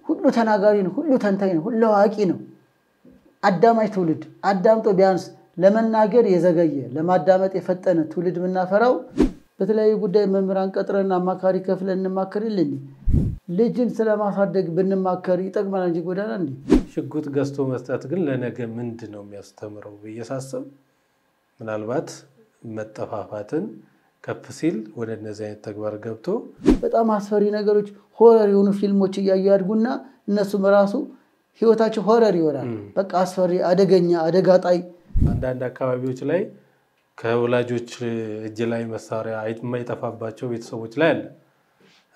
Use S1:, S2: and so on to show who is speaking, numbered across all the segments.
S1: ሁሉ ተናጋሪ ነው ሁሉ ተንታኝ ነው ሁሉ አዋቂ ነው አዳማጭ ትውልድ አዳምጦ ቢያንስ ለመናገር የዘገየ ለማዳመጥ የፈጠነ ትውልድ ምናፈራው በተለያዩ ጉዳይ መምህራን ቀጥረና አማካሪ ከፍለን እንማከርልን ልጅን ስለማሳደግ ብንማከር ይጠቅማል እንጂ ጎዳና እንዴ
S2: ሽጉጥ ገዝቶ መስጠት ግን ለነገ ምንድነው የሚያስተምረው በየሳሰብ ምናልባት መጠፋፋትን ከፍሲል ወደ እነዚህ አይነት ተግባር ገብቶ
S1: በጣም አስፈሪ ነገሮች ሆረር የሆኑ ፊልሞች ያያድጉና እነሱ በራሱ ህይወታቸው ሆረር ይሆናል በቃ አስፈሪ አደገኛ አደጋጣይ
S2: አንዳንድ አካባቢዎች ላይ ከወላጆች እጅ ላይ መሳሪያ የማይጠፋባቸው ቤተሰቦች ላይ አለ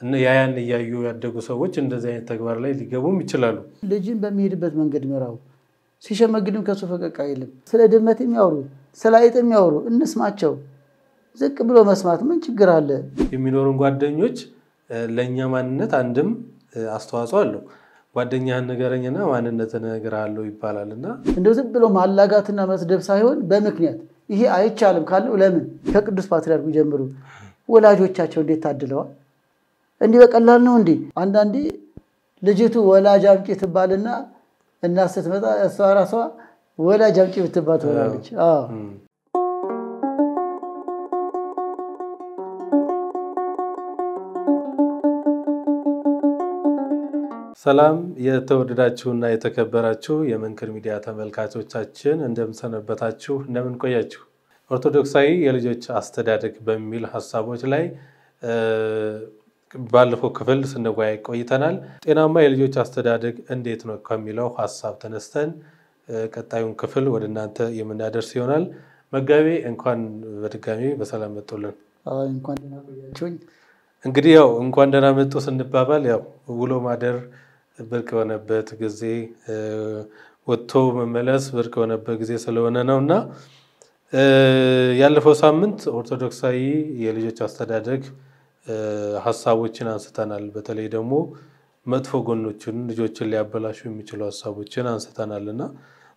S2: እና ያን ያያዩ ያደጉ ሰዎች እንደዚህ አይነት ተግባር ላይ ሊገቡም ይችላሉ
S1: ልጅን በሚሄድበት መንገድ ምራው ሲሸመግድም ከሱ ፈቀቅ አይልም ስለ ድመት የሚያወሩ ስለ አይጥ የሚያወሩ እንስማቸው ዝቅ ብሎ መስማት ምን ችግር አለ
S2: የሚኖሩን ጓደኞች ለኛ ማንነት አንድም አስተዋጽኦ አለው ጓደኛህን ነገረኝና ማንነትን ነገራለሁ ይባላልና
S1: እንደው ዝም ብሎ ማላጋትና መስደብ ሳይሆን በምክንያት ይሄ አይቻልም ካለው ለምን ከቅዱስ ፓትርያርኩ ጀምሩ ወላጆቻቸው እንዴት ታድለዋል እንዴ በቀላል ነው እንዴ አንዳንዴ ልጅቱ ወላጅ አምጪ ትባልና እናት ስትመጣ እሷ ራሷ ወላጅ አምጪ ብትባል ትሆናለች
S2: ሰላም የተወደዳችሁና የተከበራችሁ የመንክር ሚዲያ ተመልካቾቻችን እንደምሰነበታችሁ እንደምን ቆያችሁ ኦርቶዶክሳዊ የልጆች አስተዳደግ በሚል ሐሳቦች ላይ ባለፈው ክፍል ስንወያይ ቆይተናል ጤናማ የልጆች አስተዳደግ እንዴት ነው ከሚለው ሐሳብ ተነስተን ቀጣዩን ክፍል ወደናንተ የምናደርስ ይሆናል መጋቤ እንኳን በድጋሚ በሰላም መጥቶልን
S1: እንኳን ደህና ቆያችሁኝ
S2: እንግዲህ ያው እንኳን ደህና መጡ ስንባባል ያው ውሎ ማደር ብርቅ ሆነበት ጊዜ ወጥቶ መመለስ ብርቅ ሆነበት ጊዜ ስለሆነ ነውና ያለፈው ሳምንት ኦርቶዶክሳዊ የልጆች አስተዳደግ ሐሳቦችን አንስተናል በተለይ ደግሞ መጥፎ ጎኖችን ልጆችን ሊያበላሹ የሚችሉ ሐሳቦችን አንስተናልና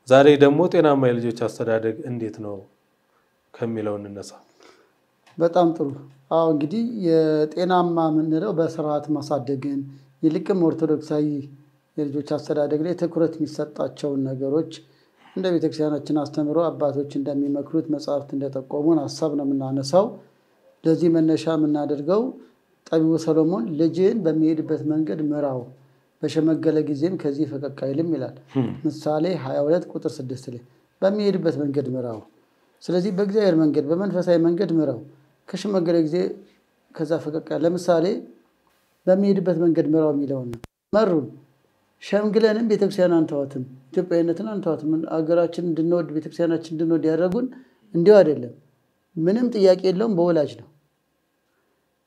S2: ዛሬ ደግሞ ጤናማ የልጆች አስተዳደግ እንዴት ነው ከሚለው እንነሳ
S1: በጣም ጥሩ አው እንግዲህ የጤናማ ምንለው በስርዓት ማሳደግን ይልቅም ኦርቶዶክሳዊ የልጆች አስተዳደግ ላይ ትኩረት የሚሰጣቸው ነገሮች እንደ ቤተክርስቲያናችን አስተምሮ አባቶች እንደሚመክሩት መጽሐፍት እንደተቆሙን ሐሳብ ነው የምናነሳው ለዚህ መነሻ የምናደርገው ጠቢቡ ሰሎሞን ልጅን በሚሄድበት መንገድ ምራው በሸመገለ ጊዜም ከዚህ ፈቀቅ አይልም ይላል ምሳሌ 22 ቁጥር 6 ላይ በሚሄድበት መንገድ ምራው ስለዚህ በእግዚአብሔር መንገድ በመንፈሳዊ መንገድ ምራው ከሸመገለ ጊዜ ከዛ ፈቀቅ ለምሳሌ በሚሄድበት መንገድ ምራው የሚለውን መሩን ሸምግለንም ቤተክርስቲያን አንተዋትም ኢትዮጵያዊነትን አንተዋትም አገራችን እንድንወድ ቤተክርስቲያናችን እንድንወድ ያደረጉን እንዲው አይደለም ምንም ጥያቄ የለውም በወላጅ ነው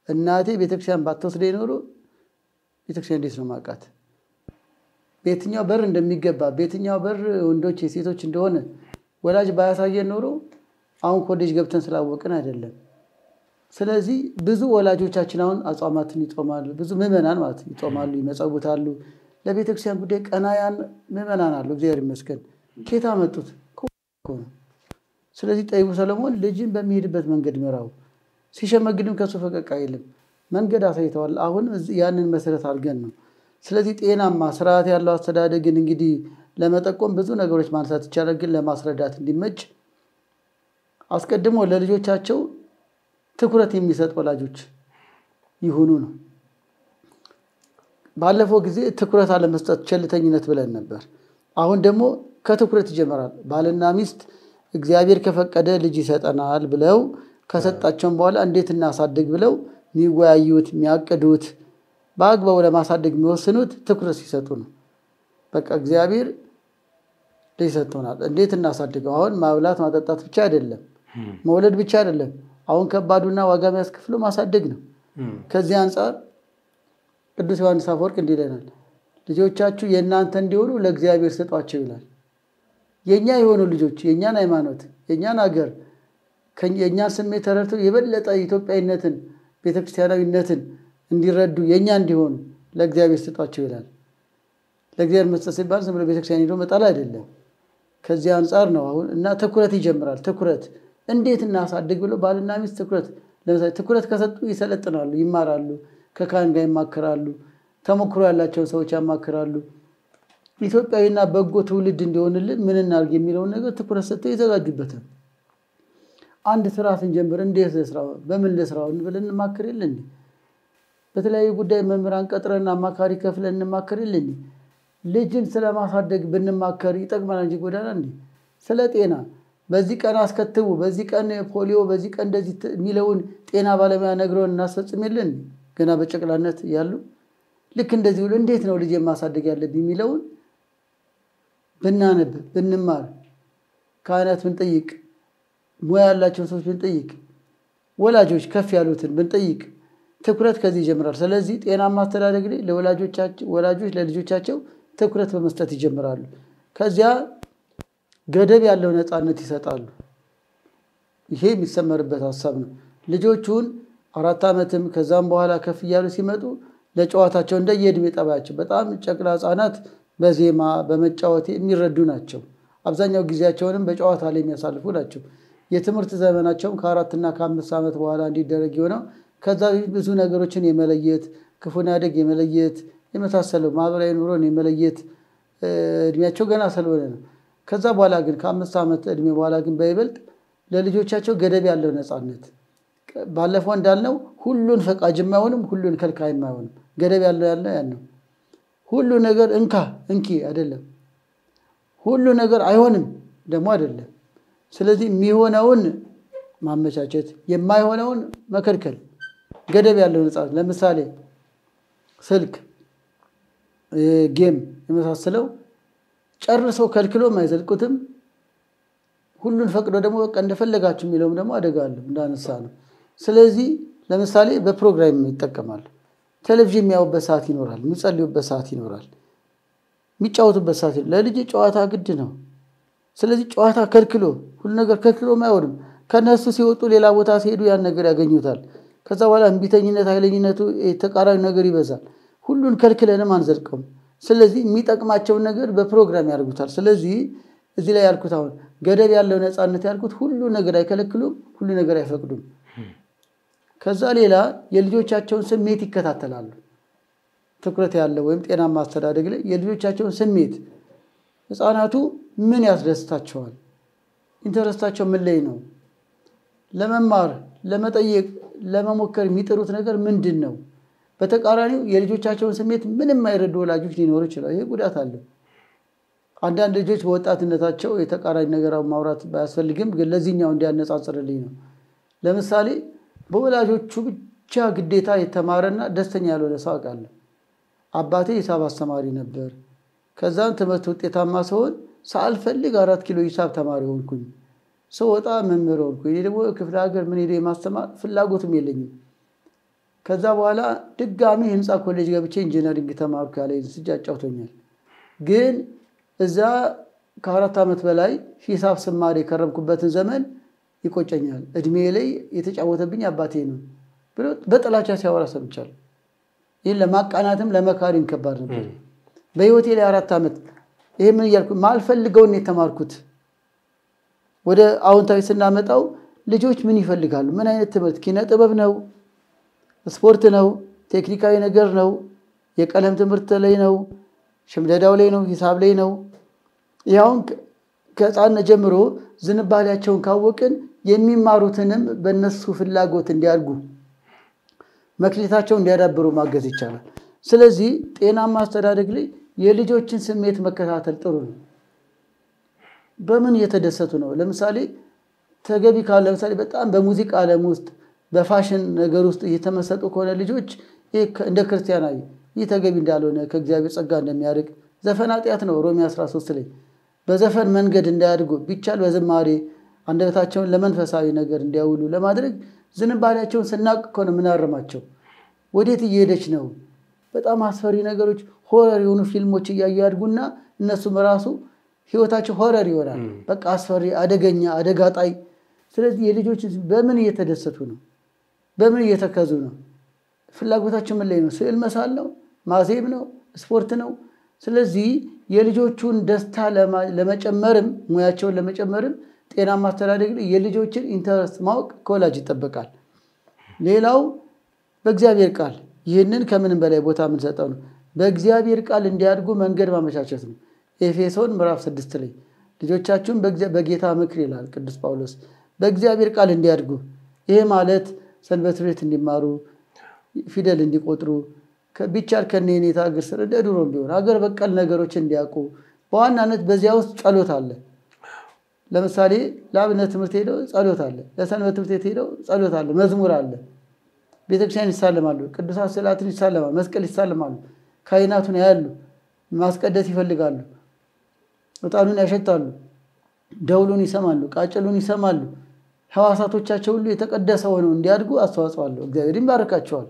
S1: እናቴ ቤተክርስቲያን ባትወስደኝ ኖሮ ቤተክርስቲያን እንዴት ነው ማቃት በየትኛው በር እንደሚገባ በየትኛው በር ወንዶች የሴቶች እንደሆነ ወላጅ ባያሳየን ኖሮ አሁን ኮሌጅ ገብተን ስላወቅን አይደለም ስለዚህ ብዙ ወላጆቻችን አሁን አጽዋማትን ይጾማሉ ብዙ ምዕመናን ማለት ይጾማሉ ይመጸውታሉ ለቤተክርስቲያን ጉዳይ ቀናያን ምዕመናን አሉ እግዚአብሔር ይመስገን ኬታ መጡት ስለዚህ ጠቢቡ ሰሎሞን ልጅን በሚሄድበት መንገድ ምራው ሲሸመግድም ከሱ ፈቀቅ አይልም መንገድ አሳይተዋል አሁን ያንን መሰረት አድርገን ነው ስለዚህ ጤናማ ስርዓት ያለው አስተዳደግን እንግዲህ ለመጠቆም ብዙ ነገሮች ማንሳት ይቻላል ግን ለማስረዳት እንዲመች አስቀድሞ ለልጆቻቸው ትኩረት የሚሰጥ ወላጆች ይሁኑ ነው ባለፈው ጊዜ ትኩረት አለ መስጠት ቸልተኝነት ብለን ነበር አሁን ደግሞ ከትኩረት ይጀምራል ባልና ሚስት እግዚአብሔር ከፈቀደ ልጅ ይሰጠናል ብለው ከሰጣቸው በኋላ እንዴት እናሳድግ ብለው የሚወያዩት የሚያቀዱት በአግባቡ ለማሳደግ የሚወስኑት ትኩረት ሲሰጡ ነው በቃ እግዚአብሔር ልጅ ሰጥቶናል እንዴት እናሳድገው አሁን ማብላት ማጠጣት ብቻ አይደለም መውለድ ብቻ አይደለም አሁን ከባዱና ዋጋ የሚያስከፍለው ማሳደግ ነው ከዚህ አንፃር ቅዱስ ዮሐንስ አፈወርቅ እንዲለናል ልጆቻችሁ የእናንተ እንዲሆኑ ለእግዚአብሔር ሰጧቸው ይላል የኛ የሆኑ ልጆች የኛን ሃይማኖት የኛን ሀገር የኛን ስሜት ተረድተው የበለጠ ኢትዮጵያዊነትን ቤተክርስቲያናዊነትን እንዲረዱ የኛ እንዲሆኑ ለእግዚአብሔር ሰጧቸው ይላል ለእግዚአብሔር መስጠት ሲባል ዝም ብሎ ቤተክርስቲያን ሄዶ መጣል አይደለም ከዚህ አንፃር ነው አሁን እና ትኩረት ይጀምራል ትኩረት እንዴት እናሳድግ ብሎ ባልና ሚስት ትኩረት ለምሳሌ ትኩረት ከሰጡ ይሰለጥናሉ ይማራሉ ከካህን ጋር ይማከራሉ ተሞክሮ ያላቸው ሰዎች ያማክራሉ ኢትዮጵያዊና በጎ ትውልድ እንዲሆንልን ምን እናርግ የሚለውን ነገር ትኩረት ሰጥተው ይዘጋጁበታል አንድ ስራ ስንጀምር እንዴት ለስራው በምን ለስራው ብለን እንማክርልን በተለያዩ ጉዳይ መምህራን ቀጥረና አማካሪ ከፍለን እንማክርልን ልጅን ስለማሳደግ ብንማከር ይጠቅመናል እንጂ ጎዳና እንዴ ስለ ጤና በዚህ ቀን አስከትቡ በዚህ ቀን ፖሊዮ በዚህ ቀን እንደዚህ ሚለውን ጤና ባለሙያ ነግሮን እናስፈጽምልን ገና በጨቅላነት ያሉ ልክ እንደዚህ ብሎ እንዴት ነው ልጅ ማሳደግ ያለብኝ ሚለውን ብናነብ ብንማር ካህናት ብንጠይቅ ሙያ ያላቸው ሰዎች ብንጠይቅ ወላጆች ከፍ ያሉትን ብንጠይቅ ትኩረት ከዚህ ይጀምራል ስለዚህ ጤናማ አስተዳደግ ላይ ወላጆች ለልጆቻቸው ትኩረት በመስጠት ይጀምራሉ ከዚያ ገደብ ያለው ነፃነት ይሰጣሉ ይሄ የሚሰመርበት ሐሳብ ነው ልጆቹን 4 አመትም ከዛም በኋላ ከፍ ይያሉ ሲመጡ ለጨዋታቸው እንደየእድሜ ጠባያቸው በጣም ጨቅላ ህፃናት በዜማ በመጫወት የሚረዱ ናቸው አብዛኛው ጊዜያቸውንም በጨዋታ ላይ የሚያሳልፉ ናቸው የትምህርት ዘመናቸው ከ4 እና ከ5 አመት በኋላ እንዲደረግ ይሆናል ከዛ ብዙ ነገሮችን የመለየት ክፉና ደግ የመለየት የመሳሰለው ማህበራዊ ኑሮን የመለየት እድሜያቸው ገና ስለሆነ ነው ከዛ በኋላ ግን ከ5 አመት እድሜ በኋላ ግን በይበልጥ ለልጆቻቸው ገደብ ያለው ነፃነት ባለፈው እንዳልነው ሁሉን ፈቃጅ የማይሆንም ሁሉን ከልካይ የማይሆንም ገደብ ያለው ያለው ሁሉ ነገር እንኪ አይደለም ሁሉ ነገር አይሆንም ደግሞ አይደለም ስለዚህ የሚሆነውን ማመቻቸት የማይሆነውን መከልከል ገደብ ያለው ነፃነት ለምሳሌ ስልክ ጌም የመሳሰለው ጨርሶ ከልክሎ ማይዘልቁትም ሁሉን ፈቅዶ ደግሞ በቃ እንደፈለጋችሁ የሚለውም ደግሞ አደጋለሁ እንዳነሳ ነው ስለዚህ ለምሳሌ በፕሮግራም ይተከማል ቴሌቪዥን የሚያዩበት ሰዓት ይኖራል የሚጸልዩበት ሰዓት ይኖራል የሚጫወቱበት ሰዓት ለልጅ ጨዋታ ግድ ነው ስለዚህ ጨዋታ ከልክሎ ሁሉ ነገር ከልክሎ ማይወድም ከነሱ ሲወጡ ሌላ ቦታ ሲሄዱ ያን ነገር ያገኙታል ከዛ በኋላ እንቢተኝነት ኃይለኝነቱ ተቃራኒ ነገር ይበዛል ሁሉን ከልክለንም አንዘልቀም ስለዚህ የሚጠቅማቸው ነገር በፕሮግራም ያርጉታል ስለዚህ እዚህ ላይ ያልኩት አሁን ገደብ ያለው ነፃነት ያልኩት ሁሉ ነገር አይከለክሉም ሁሉ ነገር አይፈቅዱም ከዛ ሌላ የልጆቻቸውን ስሜት ይከታተላሉ ትኩረት ያለው ወይም ጤናማ አስተዳደግ ላይ የልጆቻቸውን ስሜት ህፃናቱ ምን ያስደስታቸዋል ኢንተረስታቸው ምን ላይ ነው ለመማር ለመጠየቅ ለመሞከር የሚጥሩት ነገር ምንድነው በተቃራኒው የልጆቻቸውን ስሜት ምንም አይረዱ ወላጆች ሊኖሩ ይችላል ይሄ ጉዳት አለው አንዳንድ ልጆች በወጣትነታቸው የተቃራኒ ነገር ማውራት ባያስፈልግም ግን ለዚህኛው እንዲያነጻጽርልኝ ነው ለምሳሌ በወላጆቹ ብቻ ግዴታ የተማረና ደስተኛ ያልሆነ ሰው አለ አባቴ ሂሳብ አስተማሪ ነበር ከዛን ትምህርት ውጤታማ ሰውን ሳልፈልግ 4 ኪሎ ሂሳብ ተማሪ ሆንኩኝ ሰውጣ መምህር ሆንኩኝ ደግሞ ክፍለ ሀገር ምን ሄደ ማስተማር ፍላጎትም የለኝም ከዛ በኋላ ድጋሚ ህንጻ ኮሌጅ ገብቼ ኢንጂነሪንግ ተማርኩ ያለኝ ስጃጫውቶኛል ግን እዛ ከ4 አመት በላይ ሂሳብ ስማር የከረምኩበትን ዘመን ይቆጨኛል እድሜ ላይ የተጫወተብኝ አባቴ ነው ብሎ በጥላቻ ሲያወራ ሰምቻለሁ ይሄን ለማቃናትም ለመካሪም ከባድ ነበር በህይወቴ ላይ 4 አመት ይሄ ምን ያልኩ ማልፈልገውን የተማርኩት ወደ አውንታዊ ስናመጣው ልጆች ምን ይፈልጋሉ ምን አይነት ትምህርት ኪነ ጥበብ ነው ስፖርት ነው ቴክኒካዊ ነገር ነው የቀለም ትምህርት ላይ ነው ሽምደዳው ላይ ነው ሂሳብ ላይ ነው ያውን ከጻነ ጀምሮ ዝንባሌያቸውን ካወቅን የሚማሩትንም በእነሱ ፍላጎት እንዲያርጉ መክሊታቸውን እንዲያዳብሩ ማገዝ ይቻላል ስለዚህ ጤናማ አስተዳደግ ላይ የልጆችን ስሜት መከታተል ጥሩ ነው በምን እየተደሰቱ ነው ለምሳሌ ተገቢ ካለ ለምሳሌ በጣም በሙዚቃ ዓለም ውስጥ በፋሽን ነገር ውስጥ እየተመሰጡ ከሆነ ልጆች እንደ ክርስቲያናዊ ይተገቢ እንዳልሆነ ከእግዚአብሔር ጸጋ እንደሚያርቅ ዘፈን ኃጢአት ነው ሮሜ 13 ላይ በዘፈን መንገድ እንዳያድጉ ቢቻል በዝማሬ አንደበታቸውን ለመንፈሳዊ ነገር እንዲያውሉ ለማድረግ ዝንባሌያቸውን ስናቅ ከሆነ ምን አረማቸው ወዴት እየሄደች ነው በጣም አስፈሪ ነገሮች ሆረር የሆኑ ፊልሞች ያያድጉና እነሱ በራሱ ህይወታቸው ሆረር ይሆናል በቃ አስፈሪ አደገኛ አደጋጣይ ስለዚህ የልጆች በምን እየተደሰቱ ነው በምን እየተከዙ ነው ፍላጎታቸው ምን ላይ ነው ስዕል መሳል ነው ማዜም ነው ስፖርት ነው ስለዚህ የልጆቹን ደስታ ለመጨመርም ሙያቸውን ለመጨመርም ጤናማ አስተዳደግ ላይ የልጆችን ኢንተረስት ማወቅ ከወላጅ ይጠበቃል ሌላው በእግዚአብሔር ቃል ይሄንን ከምንም በላይ ቦታ ምን ሰጠው ነው በእግዚአብሔር ቃል እንዲያድጉ መንገድ ማመቻቸት ነው። ኤፌሶን ምዕራፍ 6 ላይ ልጆቻችሁን በጌታ ምክር ይላል ቅዱስ ጳውሎስ። በእግዚአብሔር ቃል እንዲያድጉ ይሄ ማለት ሰንበት ቤት እንዲማሩ ፊደል እንዲቆጥሩ ቢቻል ከነኔታ እግር ስር እንደ ድሮም ቢሆን ሀገር በቀል ነገሮች እንዲያውቁ በዋናነት በዚያ ውስጥ ጸሎት አለ። ለምሳሌ ለአብነት ትምህርት ሄደው ጸሎት አለ፣ ለሰንበት ትምህርት ሄደው ጸሎት አለ፣ መዝሙር አለ፣ ቤተክርስቲያን ይሳለማሉ፣ ቅዱሳት ስዕላትን ይሳለማሉ፣ መስቀል ይሳለማሉ፣ ካህናቱን ያያሉ፣ ማስቀደስ ይፈልጋሉ፣ ዕጣኑን ያሸታሉ፣ ደውሉን ይሰማሉ፣ ቃጭሉን ይሰማሉ። ሕዋሳቶቻቸው ሁሉ የተቀደሰ ሆነው እንዲያድጉ አስተዋጽኦ አለው። እግዚአብሔር ይባርካቸዋል።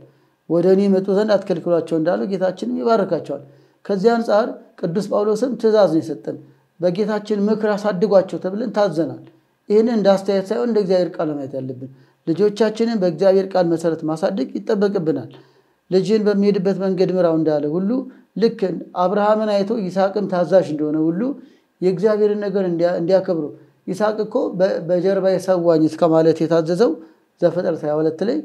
S1: ወደ እኔ መጡ ዘንድ አትከልክሏቸው እንዳለው ጌታችንም ይባርካቸዋል። ከዚህ አንጻር ቅዱስ ጳውሎስም ትእዛዝ ነው የሰጠን። በጌታችን ምክር አሳድጓቸው ተብለን ታዘናል። ይህንን እንዳስተያየት ሳይሆን እንደ እግዚአብሔር ቃል ማየት ያለብን። ልጆቻችንን በእግዚአብሔር ቃል መሰረት ማሳደግ ይጠበቅብናል። ልጅን በሚሄድበት መንገድ ምራው እንዳለ ሁሉ ልክ አብርሃምን አይቶ ይስሐቅም ታዛዥ እንደሆነ ሁሉ የእግዚአብሔርን ነገር እንዲያከብሩ ይስሐቅ እኮ በጀርባ የሰዋኝ እስከ ማለት የታዘዘው ዘፍጥረት 22 ላይ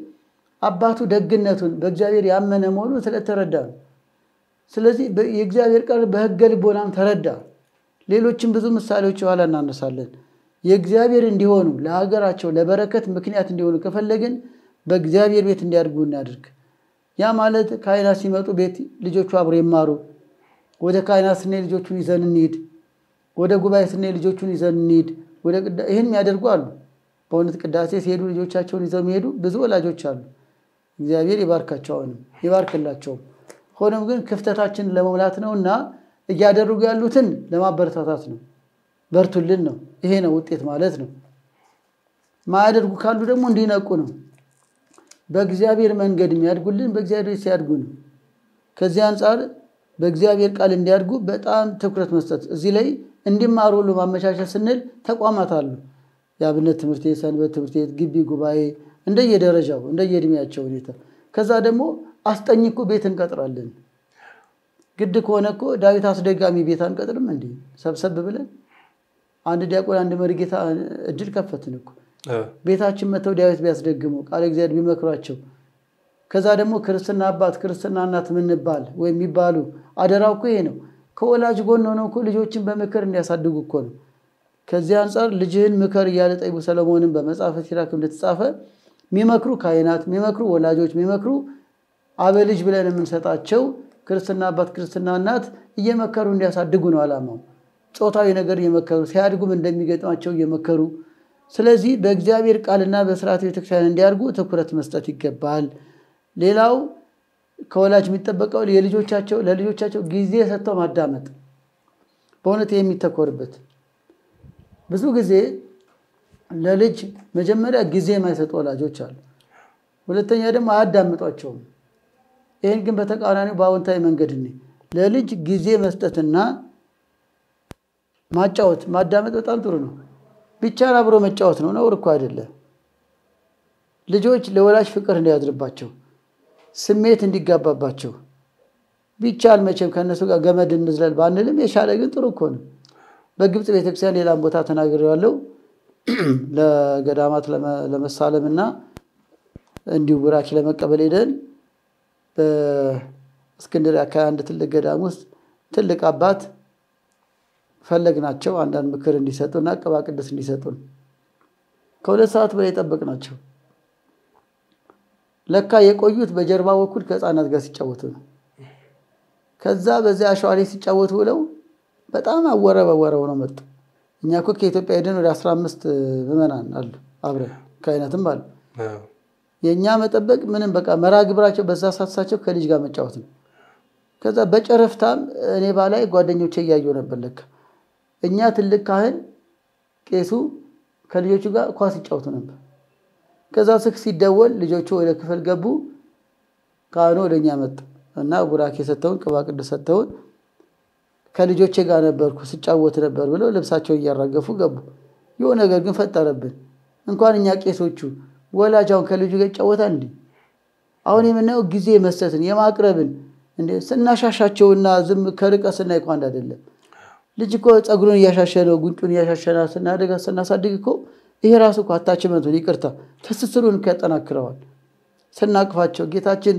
S1: አባቱ ደግነቱን በእግዚአብሔር ያመነ መሆኑን ስለተረዳ ነው። ስለዚህ የእግዚአብሔር ቃል በሕገ ልቦናም ተረዳ። ሌሎችም ብዙ ምሳሌዎች ኋላ እናነሳለን። የእግዚአብሔር እንዲሆኑ ለሀገራቸው ለበረከት ምክንያት እንዲሆኑ ከፈለግን በእግዚአብሔር ቤት እንዲያድጉ እናድርግ። ያ ማለት ካህናት ሲመጡ ቤት ልጆቹ አብረው ይማሩ። ወደ ካህናት ስንሄድ ልጆቹን ይዘን እንሂድ። ወደ ጉባኤ ስንሄድ ልጆቹን ይዘን እንሂድ። ይህን የሚያደርጉ አሉ። በእውነት ቅዳሴ ሲሄዱ ልጆቻቸውን ይዘው የሚሄዱ ብዙ ወላጆች አሉ። እግዚአብሔር ይባርካቸው፣ ይባርክላቸው። ሆኖም ግን ክፍተታችንን ለመሙላት ነውና እያደረጉ ያሉትን ለማበረታታት ነው። በርቱልን ነው። ይሄ ነው ውጤት ማለት ነው። ማያደርጉ ካሉ ደግሞ እንዲነቁ ነው። በእግዚአብሔር መንገድ የሚያድጉልን በእግዚአብሔር ሲያድጉ ነው። ከዚህ አንጻር በእግዚአብሔር ቃል እንዲያድጉ በጣም ትኩረት መስጠት። እዚህ ላይ እንዲማሩ ሁሉ ማመቻቸት ስንል ተቋማት አሉ። የአብነት ትምህርት ቤት፣ ሰንበት ትምህርት ቤት፣ ግቢ ጉባኤ እንደየደረጃው እንደየእድሜያቸው ሁኔታ። ከዛ ደግሞ አስጠኝ እኮ ቤት እንቀጥራለን። ግድ ከሆነ እኮ ዳዊት አስደጋሚ ቤት አንቀጥርም እንዴ? ሰብሰብ ብለን አንድ ዲያቆን አንድ መሪጌታ እድል ከፈትን እኮ ቤታችን መተው ዳዊት ቢያስደግሙ ቃል እግዚአብሔር ቢመክሯቸው። ከዛ ደግሞ ክርስትና አባት ክርስትና እናት ምንባል ወይ የሚባሉ አደራው እኮ ይሄ ነው። ከወላጅ ጎን ሆነው እኮ ልጆችን በምክር እንዲያሳድጉ እኮ ነው። ከዚህ አንጻር ልጅህን ምከር እያለ ጠቢቡ ሰለሞንን በመጽሐፈ ሲራክ እንደተጻፈ የሚመክሩ ካህናት፣ የሚመክሩ ወላጆች፣ የሚመክሩ አበልጅ ብለን የምንሰጣቸው ክርስትና አባት ክርስትና እናት እየመከሩ እንዲያሳድጉ ነው ዓላማው። ጾታዊ ነገር እየመከሩ ሲያድጉም እንደሚገጥማቸው እየመከሩ። ስለዚህ በእግዚአብሔር ቃልና በሥርዓተ ቤተክርስቲያን እንዲያድጉ ትኩረት መስጠት ይገባል። ሌላው ከወላጅ የሚጠበቀው ለልጆቻቸው ጊዜ ሰጥተው ማዳመጥ። በእውነት የሚተኮርበት ብዙ ጊዜ ለልጅ መጀመሪያ ጊዜ የማይሰጡ ወላጆች አሉ። ሁለተኛ ደግሞ አያዳምጧቸውም። ይህን ግን በተቃራኒው በአዎንታዊ መንገድ ለልጅ ጊዜ መስጠትና ማዳመጥ በጣም ጥሩ ነው። ቢቻል አብሮ መጫወት ነው፣ ነውር እኮ አይደለም። ልጆች ለወላጅ ፍቅር እንዲያድርባቸው፣ ስሜት እንዲጋባባቸው ቢቻል መቼም ከነሱ ጋር ገመድ እንዝለል ባንልም የሻለ ግን ጥሩ እኮ ነው። በግብጽ ቤተክርስቲያን ሌላም ቦታ ተናግሬዋለሁ። ለገዳማት ለመሳለምና እንዲሁ ቡራኪ ለመቀበል ሄደን በእስክንድርያ አካባቢ አንድ ትልቅ ገዳም ውስጥ ትልቅ አባት ፈለግናቸው አንዳንድ ምክር እንዲሰጡና ቅባ ቅዱስ እንዲሰጡን። ከ2 ሰዓት በላይ ጠበቅናቸው። ለካ የቆዩት በጀርባ በኩል ከህፃናት ጋር ሲጫወቱ ነው። ከዛ በዚያ አሸዋ ላይ ሲጫወቱ ብለው በጣም አወረበወረው ነው መጡ። እኛ እኮ ከኢትዮጵያ ሄደን ወደ 15 ምዕመናን አሉ አብረን ካህናትም አሉ። የኛ መጠበቅ ምንም በቃ መራግብራቸው በዛ ሳሳቸው ከልጅ ጋር መጫወት ነው። ከዛ በጨረፍታም እኔ ባላይ ጓደኞቼ እያዩ ነበር። ለካ እኛ ትልቅ ካህን ቄሱ ከልጆቹ ጋር ኳስ ይጫወቱ ነበር። ከዛ ስልክ ሲደወል ልጆቹ ወደ ክፍል ገቡ። ካህኑ ወደኛ መጣ እና ቡራኬ ሰጥተውን ቅባ ቅዱስ ሰጥተውን ከልጆቼ ጋር ነበርኩ ሲጫወት ነበር ብለው ልብሳቸውን እያራገፉ ገቡ። የሆነ ነገር ግን ፈጠረብን። እንኳን እኛ ቄሶቹ ወላጃውን ከልጁ ጋር ይጫወታል እንዴ? አሁን የምናየው ጊዜ መስጠትን የማቅረብን እንዴ ስናሻሻቸውና ዝም ከርቀት ስናይ እንኳን አይደለም። ልጅ እኮ ጸጉሩን እያሻሸነው ጉንጩን እያሻሸና ስናሳድግ እኮ ይሄ ራሱ እኮ አታችመንቱን ይቅርታ ትስስሩን ያጠናክረዋል። ስናቅፋቸው ጌታችን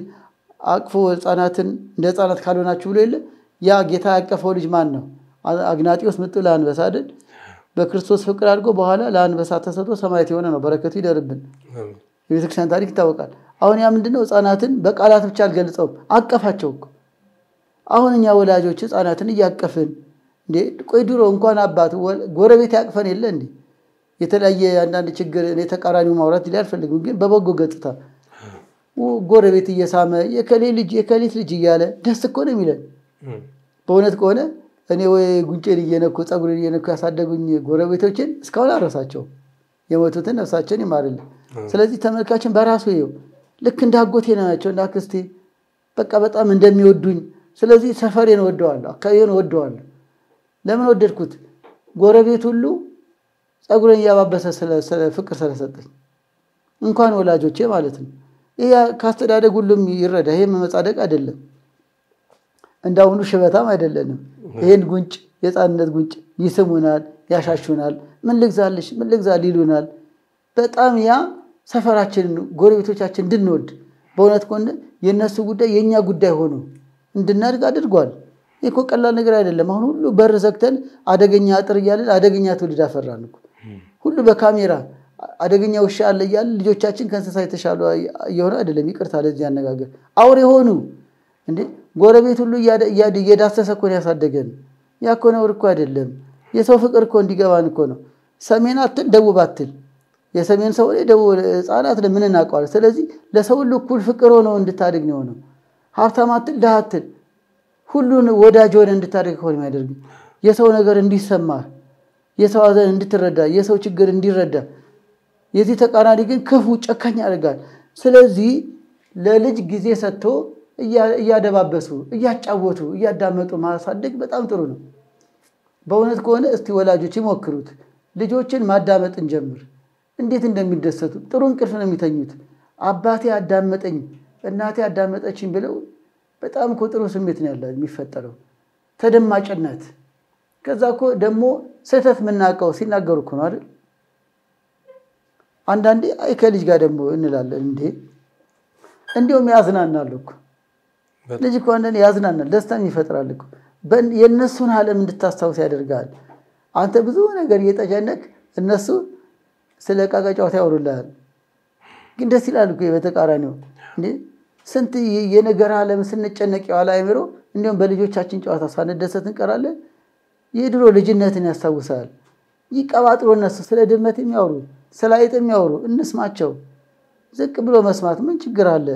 S1: አቅፎ ህፃናትን እንደ ህፃናት ካልሆናችሁ ብሎ የለ ያ ጌታ ያቀፈው ልጅ ማን ነው? አግናጢዮስ ምጡ ለአንበሳ አይደል? በክርስቶስ ፍቅር አድርጎ በኋላ ለአንበሳ ተሰጥቶ ሰማያት የሆነ ነው። በረከቱ ይደርብን። የቤተክርስቲያን ታሪክ ይታወቃል። አሁን ያ ምንድነው ህፃናትን በቃላት ብቻ አልገልጸውም፣ አቀፋቸው እኮ። አሁን እኛ ወላጆች ህፃናትን እያቀፍን እንዴ ቆይ ድሮ እንኳን አባት ጎረቤት ያቅፈን የለ እንዴ? የተለያየ አንዳንድ ችግር እኔ ተቃራኒው ማውራት አልፈልግም፣ ግን በበጎ ገጽታ ጎረቤት እየሳመ የከሊት ልጅ እያለ ደስ እኮ ነው የሚለን። በእውነት ከሆነ እኔ ወይ ጉንጬን እየነኩ ጸጉሬን እየነኩ ያሳደጉኝ ጎረቤቶችን እስካሁን አረሳቸውም። የሞቱትን ነፍሳቸውን ይማርልን። ስለዚህ ተመልካችን በራሱ ይኸው ልክ እንዳጎቴ ናቸው እና አክስቴ በቃ በጣም እንደሚወዱኝ። ስለዚህ ሰፈሬን ወደዋለሁ፣ አካባቢውን ወደዋለሁ። ለምን ወደድኩት? ጎረቤት ሁሉ ጸጉሬን ያባበሰ ስለ ፍቅር ስለሰጠኝ እንኳን ወላጆቼ ማለት ነው። ይሄ ካስተዳደግ ሁሉም ይረዳ። ይሄ መመጻደቅ አይደለም፣ እንዳውኑ ሽበታም አይደለንም። ይሄን ጉንጭ የጻንነት ጉንጭ ይስሙናል፣ ያሻሹናል። ምን ልግዛልሽ ምን ልግዛል ይሉናል። በጣም ያ ሰፈራችን ጎረቤቶቻችን እንድንወድ በእውነት ቆንደ የነሱ ጉዳይ የኛ ጉዳይ ሆኖ እንድናድግ አድርጓል። ይሄ ቀላል ነገር አይደለም። አሁን ሁሉ በር ዘግተን አደገኛ አጥር እያልን አደገኛ ትውልድ አፈራን እኮ። ሁሉ በካሜራ አደገኛ ውሻ አለ እያልን ልጆቻችን ከእንስሳ የተሻሉ እየሆነ አይደለም። ይቅርታ ለዚህ አነጋገር አውሬ ሆኑ እንዴ! ጎረቤት ሁሉ እየዳሰሰ እኮ ነው ያሳደገን። ያ እኮ ነው እኮ አይደለም። የሰው ፍቅር እኮ እንዲገባን እኮ ነው። ሰሜን አትል ደቡብ አትል። የሰሜን ሰው ላይ ደቡብ ህፃናት ለምን እናውቀዋለን? ስለዚህ ለሰው ሁሉ እኩል ፍቅር ሆኖ እንድታድግ ነው ነው። ሀብታም አትል ደሃ አትል፣ ሁሉን ወዳጅ ሆነ እንድታድግ ሆነ የሚያደርግ የሰው ነገር እንዲሰማ፣ የሰው ሀዘን እንድትረዳ፣ የሰው ችግር እንዲረዳ። የዚህ ተቃራኒ ግን ክፉ ጨካኝ ያደርጋል። ስለዚህ ለልጅ ጊዜ ሰጥቶ እያደባበሱ እያጫወቱ እያዳመጡ ማሳደግ በጣም ጥሩ ነው። በእውነት ከሆነ እስቲ ወላጆች ይሞክሩት። ልጆችን ማዳመጥ እንጀምር። እንዴት እንደሚደሰቱ ጥሩ እንቅልፍ ነው የሚተኙት። አባቴ አዳመጠኝ እናቴ አዳመጠችኝ ብለው በጣም እኮ ጥሩ ስሜት ነው ያለው የሚፈጠረው፣ ተደማጭነት። ከዛ እኮ ደግሞ ስህተት የምናውቀው ሲናገሩ እኮ ነው አይደል? አንዳንዴ አይ ከልጅ ጋር ደግሞ እንላለን እንዴ እንዲሁም ያዝናናል እኮ ልጅ እኮ አንዳንዴ ያዝናናል፣ ደስታን ይፈጥራል እኮ። የነሱን ዓለም እንድታስታውስ ያደርጋል። አንተ ብዙ ነገር እየተጨነቅ እነሱ ስለ ዕቃ ጨዋታ ያወሩልሃል። ግን ደስ ይላል እኮ በተቃራኒው እንዴ ስንት የነገር ዓለም ስንጨነቅ ያለ አይምሮ እንዲሁም በልጆቻችን ጨዋታ ሳንደሰት እንቀራለን። የድሮ ልጅነትን ያስታውሳል። ይቀባጥሩ እነሱ ስለ ድመት የሚያወሩ ስለ አይጥ የሚያወሩ እንስማቸው። ዝቅ ብሎ መስማት ምን ችግር አለ?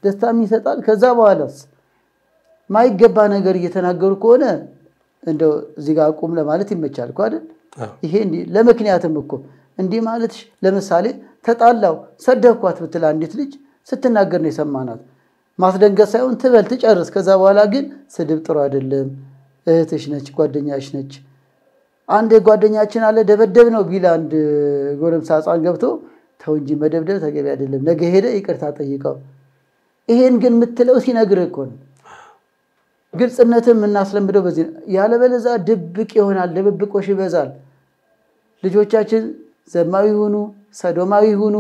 S1: ደስታም ይሰጣል። ከዛ በኋላስ ማይገባ ነገር እየተናገሩ ከሆነ እንደው እዚህ ጋር አቁም ለማለት ይመቻል እኮ አይደል? ይሄ እንዴ ለምክንያትም እኮ እንዴ ማለት ለምሳሌ ተጣላው ሰደብኳት ብትል አንዲት ልጅ ስትናገር ነው የሰማናት። ማስደንገጥ ሳይሆን ትበል ትጨርስ። ከዛ በኋላ ግን ስድብ ጥሩ አይደለም፣ እህትሽ ነች ጓደኛሽ ነች። አንድ ጓደኛችን አለ ደበደብ ነው ቢል አንድ ጎረምሳ ሕፃን ገብቶ ተው እንጂ መደብደብ ተገቢ አይደለም፣ ነገ ሄደ ይቅርታ ጠይቀው። ይሄን ግን የምትለው ሲነግርህ እኮ ነው። ግልጽነትን እናስለምደው በዚህ ያለበለዛ ድብቅ ይሆናል፣ ድብብቆሽ ይበዛል። ልጆቻችን ዘማዊ ሆኑ ሰዶማዊ ሆኑ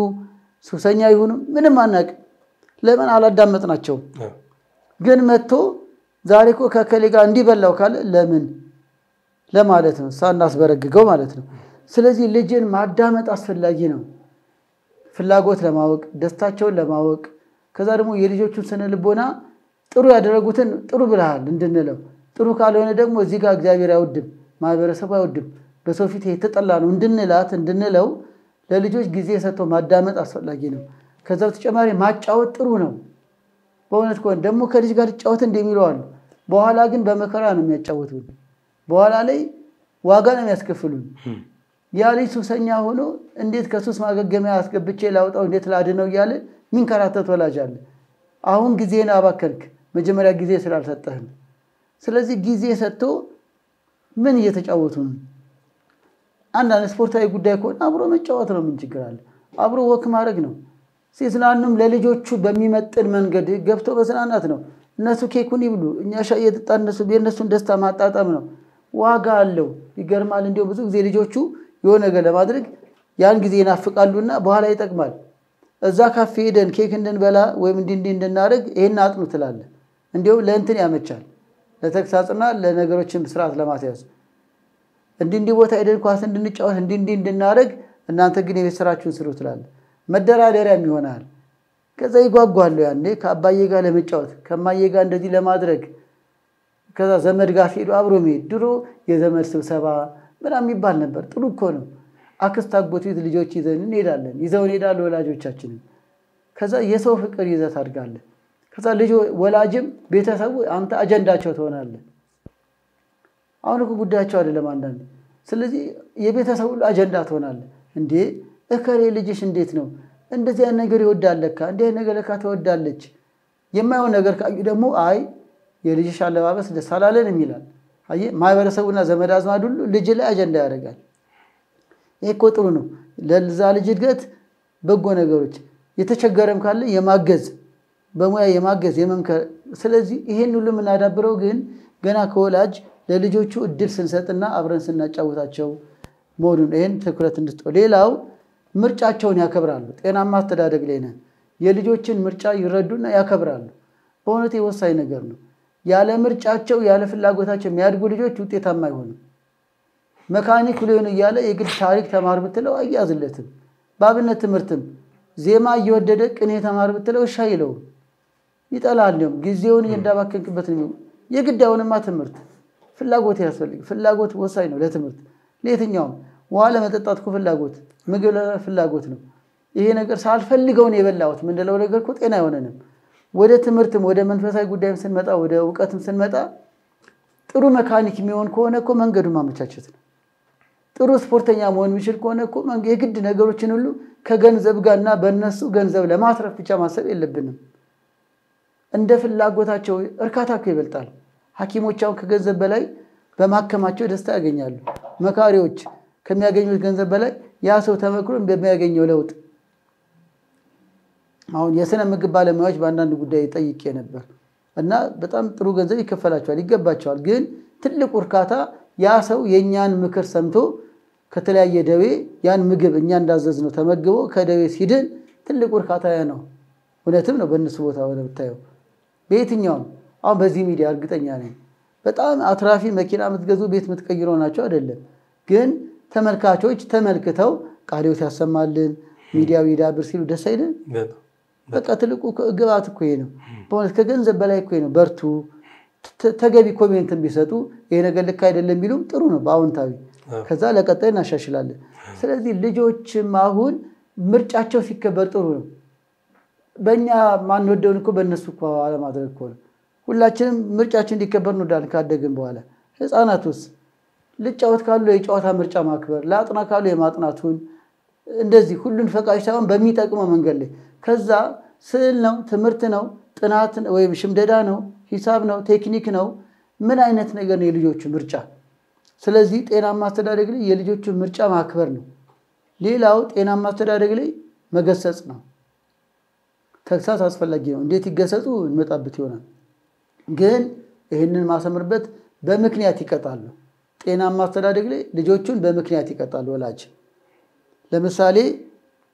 S1: ሱሰኛ ይሁኑ ምንም አናቅ። ለምን አላዳመጥናቸው? ግን መጥቶ ዛሬ እኮ ከከሌ ጋር እንዲበላው ካለ ለምን ለማለት ነው፣ ሳናስበረግገው ማለት ነው። ስለዚህ ልጅን ማዳመጥ አስፈላጊ ነው። ፍላጎት ለማወቅ ደስታቸውን ለማወቅ ከዛ ደግሞ የልጆቹን ስነ ልቦና ጥሩ ያደረጉትን ጥሩ ብለሃል እንድንለው፣ ጥሩ ካልሆነ ደግሞ እዚህ ጋር እግዚአብሔር አይወድም ማህበረሰቡ አይወድም በሰው ፊት የተጠላ ነው እንድንለው ለልጆች ጊዜ ሰጥቶ ማዳመጥ አስፈላጊ ነው። ከዛ በተጨማሪ ማጫወት ጥሩ ነው። በእውነት ከሆነ ደግሞ ከልጅ ጋር ጫወት እንደሚለው አሉ። በኋላ ግን በመከራ ነው የሚያጫወቱን። በኋላ ላይ ዋጋ ነው የሚያስከፍሉን። ያ ልጅ ሱሰኛ ሆኖ እንዴት ከሱስ ማገገሚያ አስገብቼ ላውጣው እንዴት ላድነው እያለ ሚንከራተት ወላጅ አለ። አሁን ጊዜን አባከንክ፣ መጀመሪያ ጊዜ ስላልሰጠህ። ስለዚህ ጊዜ ሰጥቶ ምን እየተጫወቱ ነው? አንዳንድ ስፖርታዊ ጉዳይ ከሆነ አብሮ መጫወት ነው። ምን ችግር አለ? አብሮ ወክ ማድረግ ነው። ሲዝናኑም ለልጆቹ በሚመጥን መንገድ ገብቶ በስናናት ነው። እነሱ ኬኩን ይብሉ፣ እኛ ሻይ እየጠጣን እነሱ የነሱን ደስታ ማጣጣም ነው። ዋጋ አለው። ይገርማል። እንደው ብዙ ጊዜ ልጆቹ የሆነ ነገር ለማድረግ ያን ጊዜ ይናፍቃሉና በኋላ ይጠቅማል። እዛ ካፌ ሄደን ኬክ እንድንበላ ወይም እንድናደርግ ይሄን አጥኑ ትላለህ እንዲያው ለእንትን ያመቻል ለተክሳጽና ለነገሮችን ስርዓት ለማስያዝ እንዲህ ቦታ ሄደን ኳስ እንድንጫወት እንድናደርግ እናንተ ግን የቤት ስራችሁን ስሩ ትላለህ መደራደሪያም ይሆናል ከዛ ይጓጓሉ ያኔ ከአባዬ ጋር ለመጫወት ከማዬ ጋር እንደዚህ ለማድረግ ከዛ ዘመድ ጋር ሄዶ አብሮ መሄድ ድሮ የዘመድ ስብሰባ ምናምን ይባል ነበር ጥሩ እኮ ነው አክስት አጎት ቤት ልጆች ይዘን እንሄዳለን ይዘው እንሄዳለን ወላጆቻችን ከዛ የሰው ፍቅር ይዘት አድርጋለህ ከዛ ልጅ ወላጅም ቤተሰቡ አንተ አጀንዳቸው ትሆናለህ አሁን እኮ ጉዳያቸው አይደለም አንዳንዴ ስለዚህ የቤተሰቡ አጀንዳ ትሆናለህ እንዴ እከሌ ልጅሽ እንዴት ነው እንደዚህ አይነት ነገር ይወዳለካ እንዴ ነገር ለካ ተወዳለች የማይሆን ነገር ካዩ ደግሞ አይ የልጅሽ አለባበስ ደስ አላለንም ይላል አይ ማህበረሰቡና ዘመድ አዝማድ ሁሉ ልጅ ላይ አጀንዳ ያደርጋል ይሄ እኮ ጥሩ ነው ለዛ ልጅ እድገት በጎ ነገሮች የተቸገረም ካለ የማገዝ በሙያ የማገዝ የመምከር ስለዚህ ይሄን ሁሉ ምናዳብረው ግን ገና ከወላጅ ለልጆቹ እድል ስንሰጥና አብረን ስናጫውታቸው ሞዱን ይሄን ትኩረት እንድትጠው ሌላው ምርጫቸውን ያከብራሉ ጤናማ አስተዳደግ ላይ ነን የልጆችን ምርጫ ይረዱና ያከብራሉ በእውነት የወሳኝ ነገር ነው ያለ ምርጫቸው ያለ ፍላጎታቸው የሚያድጉ ልጆች ውጤታማ አይሆኑም መካኒክ ሊሆን ይያለ የግድ ታሪክ ተማር ብትለው አያዝለትም ባብነት ትምህርትም ዜማ እየወደደ ቅኔ ተማር ብትለው ሻይለው ይጠላል ነው ጊዜውን እንዳባከንክበት ነው የግድ አሁንማ ትምህርት ፍላጎት ያስፈልግ ፍላጎት ወሳኝ ነው ለትምህርት ለየትኛውም ዋለ መጠጣት እኮ ፍላጎት ምግብ ፍላጎት ነው ይሄ ነገር ሳልፈልገው ነው የበላሁት ምንድነው ነገር እኮ ጤና አይሆነንም ወደ ትምህርትም ወደ መንፈሳዊ ጉዳይም ስንመጣ ወደ ዕውቀትም ስንመጣ ጥሩ መካኒክ የሚሆን ከሆነ እኮ መንገዱን ማመቻቸት ነው ጥሩ ስፖርተኛ መሆን የሚችል ከሆነ እኮ የግድ ነገሮችን ሁሉ ከገንዘብ ጋርና በእነሱ ገንዘብ ለማትረፍ ብቻ ማሰብ የለብንም እንደ ፍላጎታቸው እርካታ እኮ ይበልጣል ሐኪሞቻው ከገንዘብ በላይ በማከማቸው ደስታ ያገኛሉ መካሪዎች ከሚያገኙት ገንዘብ በላይ ያ ሰው ተመክሮ እንደሚያገኘው ለውጥ አሁን የሰነ ምግብ ባለሙያዎች በአንዳንድ ጉዳይ ጠይቄ ነበር እና በጣም ጥሩ ገንዘብ ይከፈላቸዋል ይገባቸዋል ግን ትልቁ እርካታ ያ ሰው የኛን ምክር ሰምቶ ከተለያየ ደዌ ያን ምግብ እኛ እንዳዘዝነው ተመግቦ ከደዌ ሲድን ትልቁ እርካታ ያ ነው እውነትም ነው በእነሱ ቦታ ወደ ብታየው በየትኛውም አሁን በዚህ ሚዲያ እርግጠኛ ነኝ በጣም አትራፊ መኪና የምትገዙ ቤት የምትቀይሩ ናቸው አይደለም ግን ተመልካቾች ተመልክተው ቃሪዎት ያሰማልን ሚዲያው ይዳብር ሲሉ ደስ አይደል በቃ ትልቁ ግባት እኮ ነው በእውነት ከገንዘብ በላይ እኮ ነው በርቱ ተገቢ ኮሜንት ቢሰጡ ይሄ ነገር ልክ አይደለም ቢሉም ጥሩ ነው ባውንታዊ ከዛ ለቀጣይ እናሻሽላለን ስለዚህ ልጆችም አሁን ምርጫቸው ሲከበር ጥሩ ነው በእኛ ማን ወደውን እኮ በእነሱ እኮ አለማድረግ እኮ ነው ሁላችንም ምርጫችን እንዲከበር ነው ዳል ካደግን በኋላ ህፃናቱስ ልጫወት ካሉ የጨዋታ ምርጫ ማክበር ላጥና ካሉ የማጥናቱን እንደዚህ ሁሉን ፈቃጅ ሳይሆን በሚጠቅመው መንገድ ላይ ከዛ ስዕል ነው ትምህርት ነው ጥናት ወይም ሽምደዳ ነው ሂሳብ ነው ቴክኒክ ነው ምን አይነት ነገር ነው የልጆቹ ምርጫ ስለዚህ ጤናማ አስተዳደግ ላይ የልጆቹ ምርጫ ማክበር ነው ሌላው ጤናማ አስተዳደግ ላይ መገሰጽ ነው ተግሳጽ አስፈላጊ ነው እንዴት ይገሰጹ እንመጣበት ይሆናል ግን ይሄንን ማሰምርበት በምክንያት ይቀጣሉ ጤናማ አስተዳደግ ላይ ልጆቹን በምክንያት ይቀጣሉ ወላጅ ለምሳሌ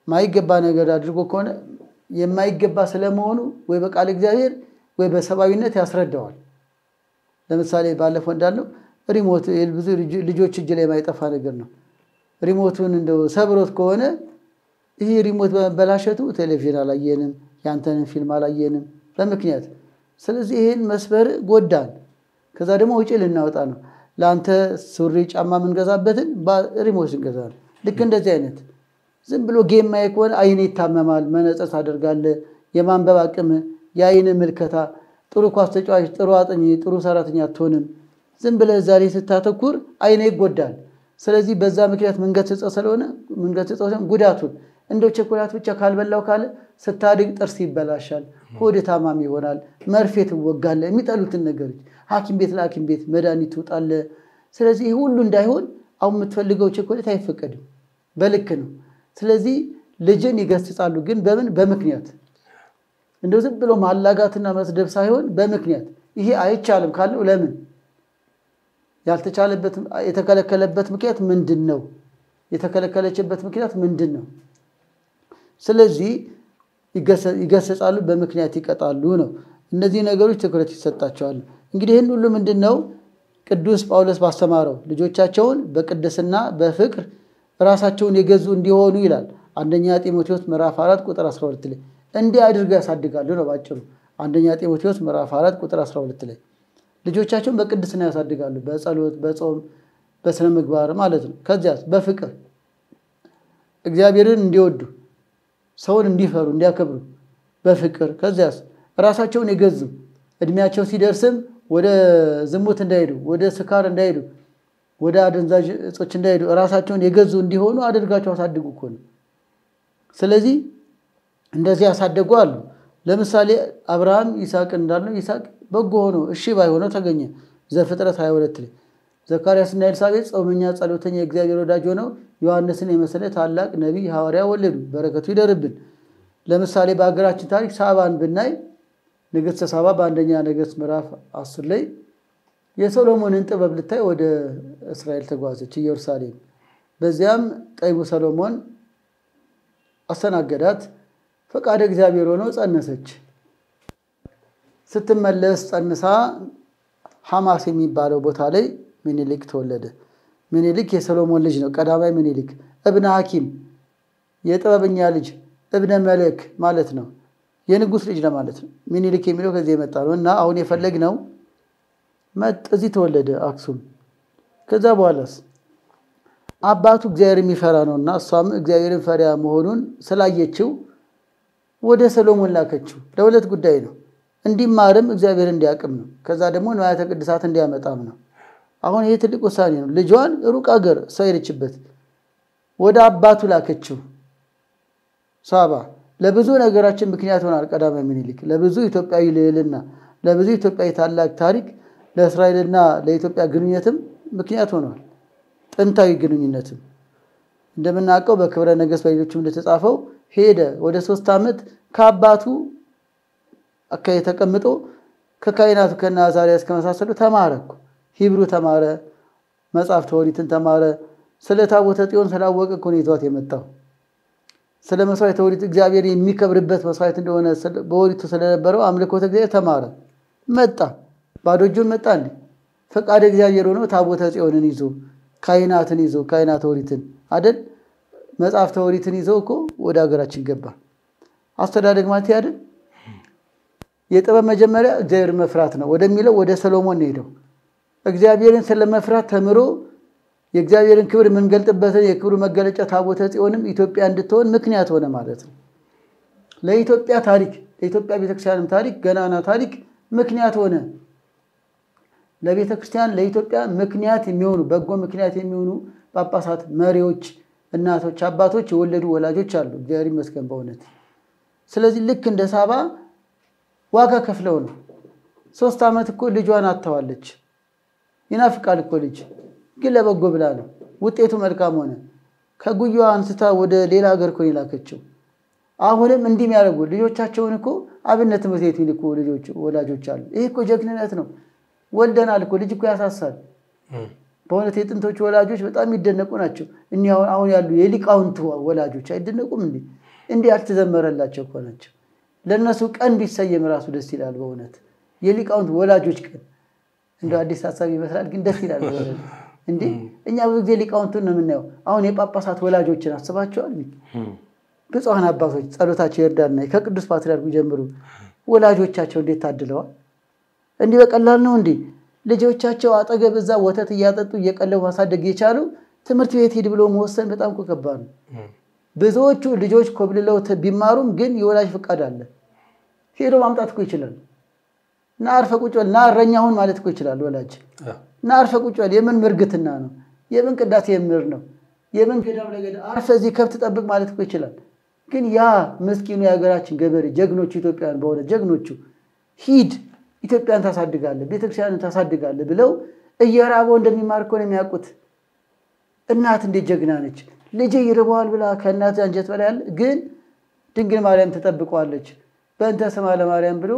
S1: ማይገባ ነገር አድርጎ ከሆነ የማይገባ ስለመሆኑ ወይ በቃል እግዚአብሔር ወይ በሰባዊነት ያስረዳዋል ለምሳሌ ባለፈው እንዳለው ሪሞት ብዙ ልጆች እጅ ላይ ማይጠፋ ነገር ነው ሪሞቱን እንደው ሰብሮት ከሆነ ይሄ ሪሞት በመበላሸቱ ቴሌቪዥን አላየንም ያንተን ፊልም አላየንም በምክንያት ስለዚህ ይሄን መስበር ጎዳን ከዛ ደግሞ ወጪ ልናወጣ ነው ላንተ ሱሪ ጫማ ምንገዛበትን ሪሞት እንገዛለን ልክ እንደዚህ አይነት ዝም ብሎ ጌም ማይኮን አይኔ ይታመማል መነጽር ታደርጋለ የማንበብ አቅም ያይነ መልከታ ጥሩ ኳስ ተጫዋች ጥሩ አጥኚ ጥሩ ሰራተኛ አትሆንም ዝም ብለህ ዛሬ ስታተኩር አይኔ ይጎዳል ስለዚህ በዛ ምክንያት መንገጽጸው ስለሆነ መንገጽጸው ጉዳቱን እንደው ቸኮላት ብቻ ካልበላው ካለ ስታድግ ጥርስ ይበላሻል ሆድ ታማሚ ይሆናል መርፌ ትወጋለ የሚጠሉትን ነገሮች ሐኪም ቤት ለሐኪም ቤት መድኃኒት ትውጣለ ስለዚህ ሁሉ እንዳይሆን አሁን የምትፈልገው ቸኮላት አይፈቀድም በልክ ነው ስለዚህ ልጅን ይገስጻሉ ግን በምክንያት እንደው ዝም ብሎ ማላጋትና መስደብ ሳይሆን በምክንያት ይሄ አይቻልም ካለው ለምን ያልተቻለበት የተከለከለበት ምክንያት ምንድነው የተከለከለችበት ምክንያት ምንድነው ስለዚህ ይገሰጻሉ፣ በምክንያት ይቀጣሉ ነው። እነዚህ ነገሮች ትኩረት ይሰጣቸዋል። እንግዲህ ይህን ሁሉ ምንድነው ቅዱስ ጳውሎስ ባስተማረው ልጆቻቸውን በቅድስና በፍቅር ራሳቸውን የገዙ እንዲሆኑ ይላል። አንደኛ ጢሞቴዎስ ምዕራፍ 4 ቁጥር 12 ላይ እንዲህ አድርገው ያሳድጋሉ ነው ባጭሩ። አንደኛ ጢሞቴዎስ ምዕራፍ 4 ቁጥር 12 ላይ ልጆቻቸውን በቅድስና ያሳድጋሉ፣ በጸሎት በጾም በስነ ምግባር ማለት ነው። ከዚያስ በፍቅር እግዚአብሔርን እንዲወዱ ሰውን እንዲፈሩ እንዲያከብሩ በፍቅር ከዚያስ ራሳቸውን የገዙ እድሜያቸው ሲደርስም ወደ ዝሙት እንዳይሄዱ፣ ወደ ስካር እንዳይሄዱ፣ ወደ አደንዛዥ እጾች እንዳይሄዱ ራሳቸውን የገዙ እንዲሆኑ አድርጋቸው አሳድጉ እኮ ነው። ስለዚህ እንደዚህ ያሳደጉ አሉ። ለምሳሌ አብርሃም ይስሐቅን እንዳልነው ይስሐቅ በጎ ሆኖ እሺ ባይሆነው ተገኘ። ዘፍጥረት 22 ላይ ዘካርያስና ኤልሳቤጥ ጾመኛ ጸሎተኛ የእግዚአብሔር ወዳጅ ሆነው ዮሐንስን የመሰለ ታላቅ ነቢይ ሐዋርያ ወለዱ። በረከቱ ይደርብን። ለምሳሌ በአገራችን ታሪክ ሳባን ብናይ ንግሥተ ሳባ በአንደኛ ነገሥት ምዕራፍ 10 ላይ የሰሎሞንን ጥበብ ልታይ ወደ እስራኤል ተጓዘች ኢየሩሳሌም። በዚያም ጠቢቡ ሰሎሞን አስተናገዳት። ፈቃደ እግዚአብሔር ሆኖ ጸነሰች። ስትመለስ ጸንሳ ሐማስ የሚባለው ቦታ ላይ ምኒልክ ተወለደ። ምኒልክ የሰሎሞን ልጅ ነው። ቀዳማዊ ምኒልክ እብነ ሐኪም የጥበበኛ ልጅ እብነ መለክ ማለት ነው። የንጉስ ልጅ ለማለት ነው። ምኒልክ የሚለው ከዚህ የመጣ ነው እና አሁን የፈለግነው እዚህ ተወለደ አክሱም። ከዛ በኋላስ አባቱ እግዚአብሔር የሚፈራ ነውና እሷም እግዚአብሔርን ፈሪያ መሆኑን ስላየችው ወደ ሰሎሞን ላከችው። ለሁለት ጉዳይ ነው። እንዲማርም እግዚአብሔር እንዲያቅም ነው። ከዛ ደግሞ ንዋያተ ቅድሳት እንዲያመጣም ነው። አሁን ይሄ ትልቅ ውሳኔ ነው። ልጇን ሩቅ አገር ሰው ሄደችበት ወደ አባቱ ላከችው ሳባ። ለብዙ ነገራችን ምክንያት ሆናል ቀዳማዊ ምኒልክ። ለብዙ ኢትዮጵያዊ ልዕልና፣ ለብዙ ኢትዮጵያዊ ታላቅ ታሪክ፣ ለእስራኤልና ለኢትዮጵያ ግንኙነትም ምክንያት ሆኗል። ጥንታዊ ግንኙነትም እንደምናውቀው በክብረ ነገሥት በሌሎችም እንደተጻፈው ሄደ። ወደ 3 ዓመት ከአባቱ አካይ ተቀምጦ ከካህናቱ ከናዛሪያስ ከመሳሰሉ ተማረ። ሂብሩ ተማረ፣ መጽሐፍተ ኦሪትን ተማረ። ስለ ታቦተ ጽዮን ስላወቀ እኮ ነው ይዟት የመጣው። ስለ መስዋዕተ ኦሪት እግዚአብሔር የሚከብርበት መስዋዕት እንደሆነ በኦሪቱ ስለነበረው አምልኮተ እግዚአብሔር ተማረ። መጣ። ባዶ እጁን መጣ እንዴ? ፈቃደ እግዚአብሔር ሆኖ ታቦተ ጽዮንን ይዞ ካህናትን ይዞ ካህናተ ኦሪትን አይደል መጽሐፍተ ኦሪትን ይዞ እኮ ወደ ሀገራችን ገባ። አስተዳደግ ማለት አይደል? የጥበብ መጀመሪያ እግዚአብሔር መፍራት ነው ወደሚለው ወደ ሰሎሞን ነው ሄደው። እግዚአብሔርን ስለመፍራት ተምሮ የእግዚአብሔርን ክብር የምንገልጥበትን የክብሩ መገለጫ ታቦተ ጽዮንም ኢትዮጵያ እንድትሆን ምክንያት ሆነ ማለት ነው። ለኢትዮጵያ ታሪክ፣ ለኢትዮጵያ ቤተክርስቲያንም ታሪክ ገናና ታሪክ ምክንያት ሆነ። ለቤተክርስቲያን ለኢትዮጵያ ምክንያት የሚሆኑ በጎ ምክንያት የሚሆኑ ጳጳሳት፣ መሪዎች፣ እናቶች፣ አባቶች የወለዱ ወላጆች አሉ። እግዚአብሔር ይመስገን በእውነት። ስለዚህ ልክ እንደ ሳባ ዋጋ ከፍለው ነው። 3 ዓመት እኮ ልጇን አጥተዋለች። ይናፍቃል እኮ ልጅ፣ ግን ለበጎ ብላ ነው። ውጤቱ መልካም ሆነ። ከጉያዋ አንስታ ወደ ሌላ ሀገር እኮ ላከችው። አሁንም እንዲህ የሚያደርጉ ልጆቻቸውን እኮ አብነት ትምህርት ቤት የሚልኩ ልጆች ወላጆች አሉ። ይሄ እኮ ጀግንነት ነው። ወልደናል እኮ ልጅ እኮ ያሳሳል። በእውነት የጥንቶች ወላጆች በጣም ይደነቁ ናቸው። እኒህ አሁን ያሉ የሊቃውንት ወላጆች አይደነቁም እንዴ? እንዲህ ያልተዘመረላቸው እኮ ናቸው። ለነሱ ቀን ቢሰየም ራሱ ደስ ይላል በእውነት። የሊቃውንት ወላጆች ቀን እንደው አዲስ ሐሳብ ይመስላል ግን ደስ ይላል በእውነት። እንዴ እኛ ብዙ ጊዜ ሊቃውንቱን ነው የምናየው። አሁን የጳጳሳት ወላጆችን አስባቸዋል። ብፁዓን አባቶች ጸሎታቸው ይርዳና ከቅዱስ ፓትርያርኩ ጀምሮ ወላጆቻቸው እንዴት ታድለዋል። እንዲህ በቀላል ነው እንዴ? ልጆቻቸው አጠገብ እዛ ወተት እያጠጡ እየቀለቡ ማሳደግ የቻሉ ትምህርት ቤት ሄድ ብሎ መወሰን በጣም ከባድ ነው። ብዙዎቹ ልጆች ኮብልለው ቢማሩም ግን የወላጅ ፍቃድ አለ። ሄዶ ማምጣት እኮ ይችላል። እና አርፈ ቁጭ በል እና እረኛውን ማለት እኮ ይችላል ወላጅ። እና አርፈ ቁጭ በል የምን ምርግትና ነው? የምን ቅዳሴ የምር ነው? የምን ገዳም ለገዳም አርፈ እዚህ ከብት ጠብቅ ማለት እኮ ይችላል። ግን ያ መስኪኑ የሀገራችን ገበሬ ጀግኖቹ ኢትዮጵያውያን በእውነት ጀግኖቹ ሂድ ኢትዮጵያን ታሳድጋለህ፣ ቤተክርስቲያንን ታሳድጋለህ ብለው እየራበው እንደሚማር እኮ ነው የሚያውቁት። እናት እንዴት ጀግና ነች! ልጄ ይርበዋል ብላ ከእናት አንጀት በላይ ያለ ግን ድንግል ማርያም ተጠብቀዋለች። በእንተ ስማ ለማርያም ብሎ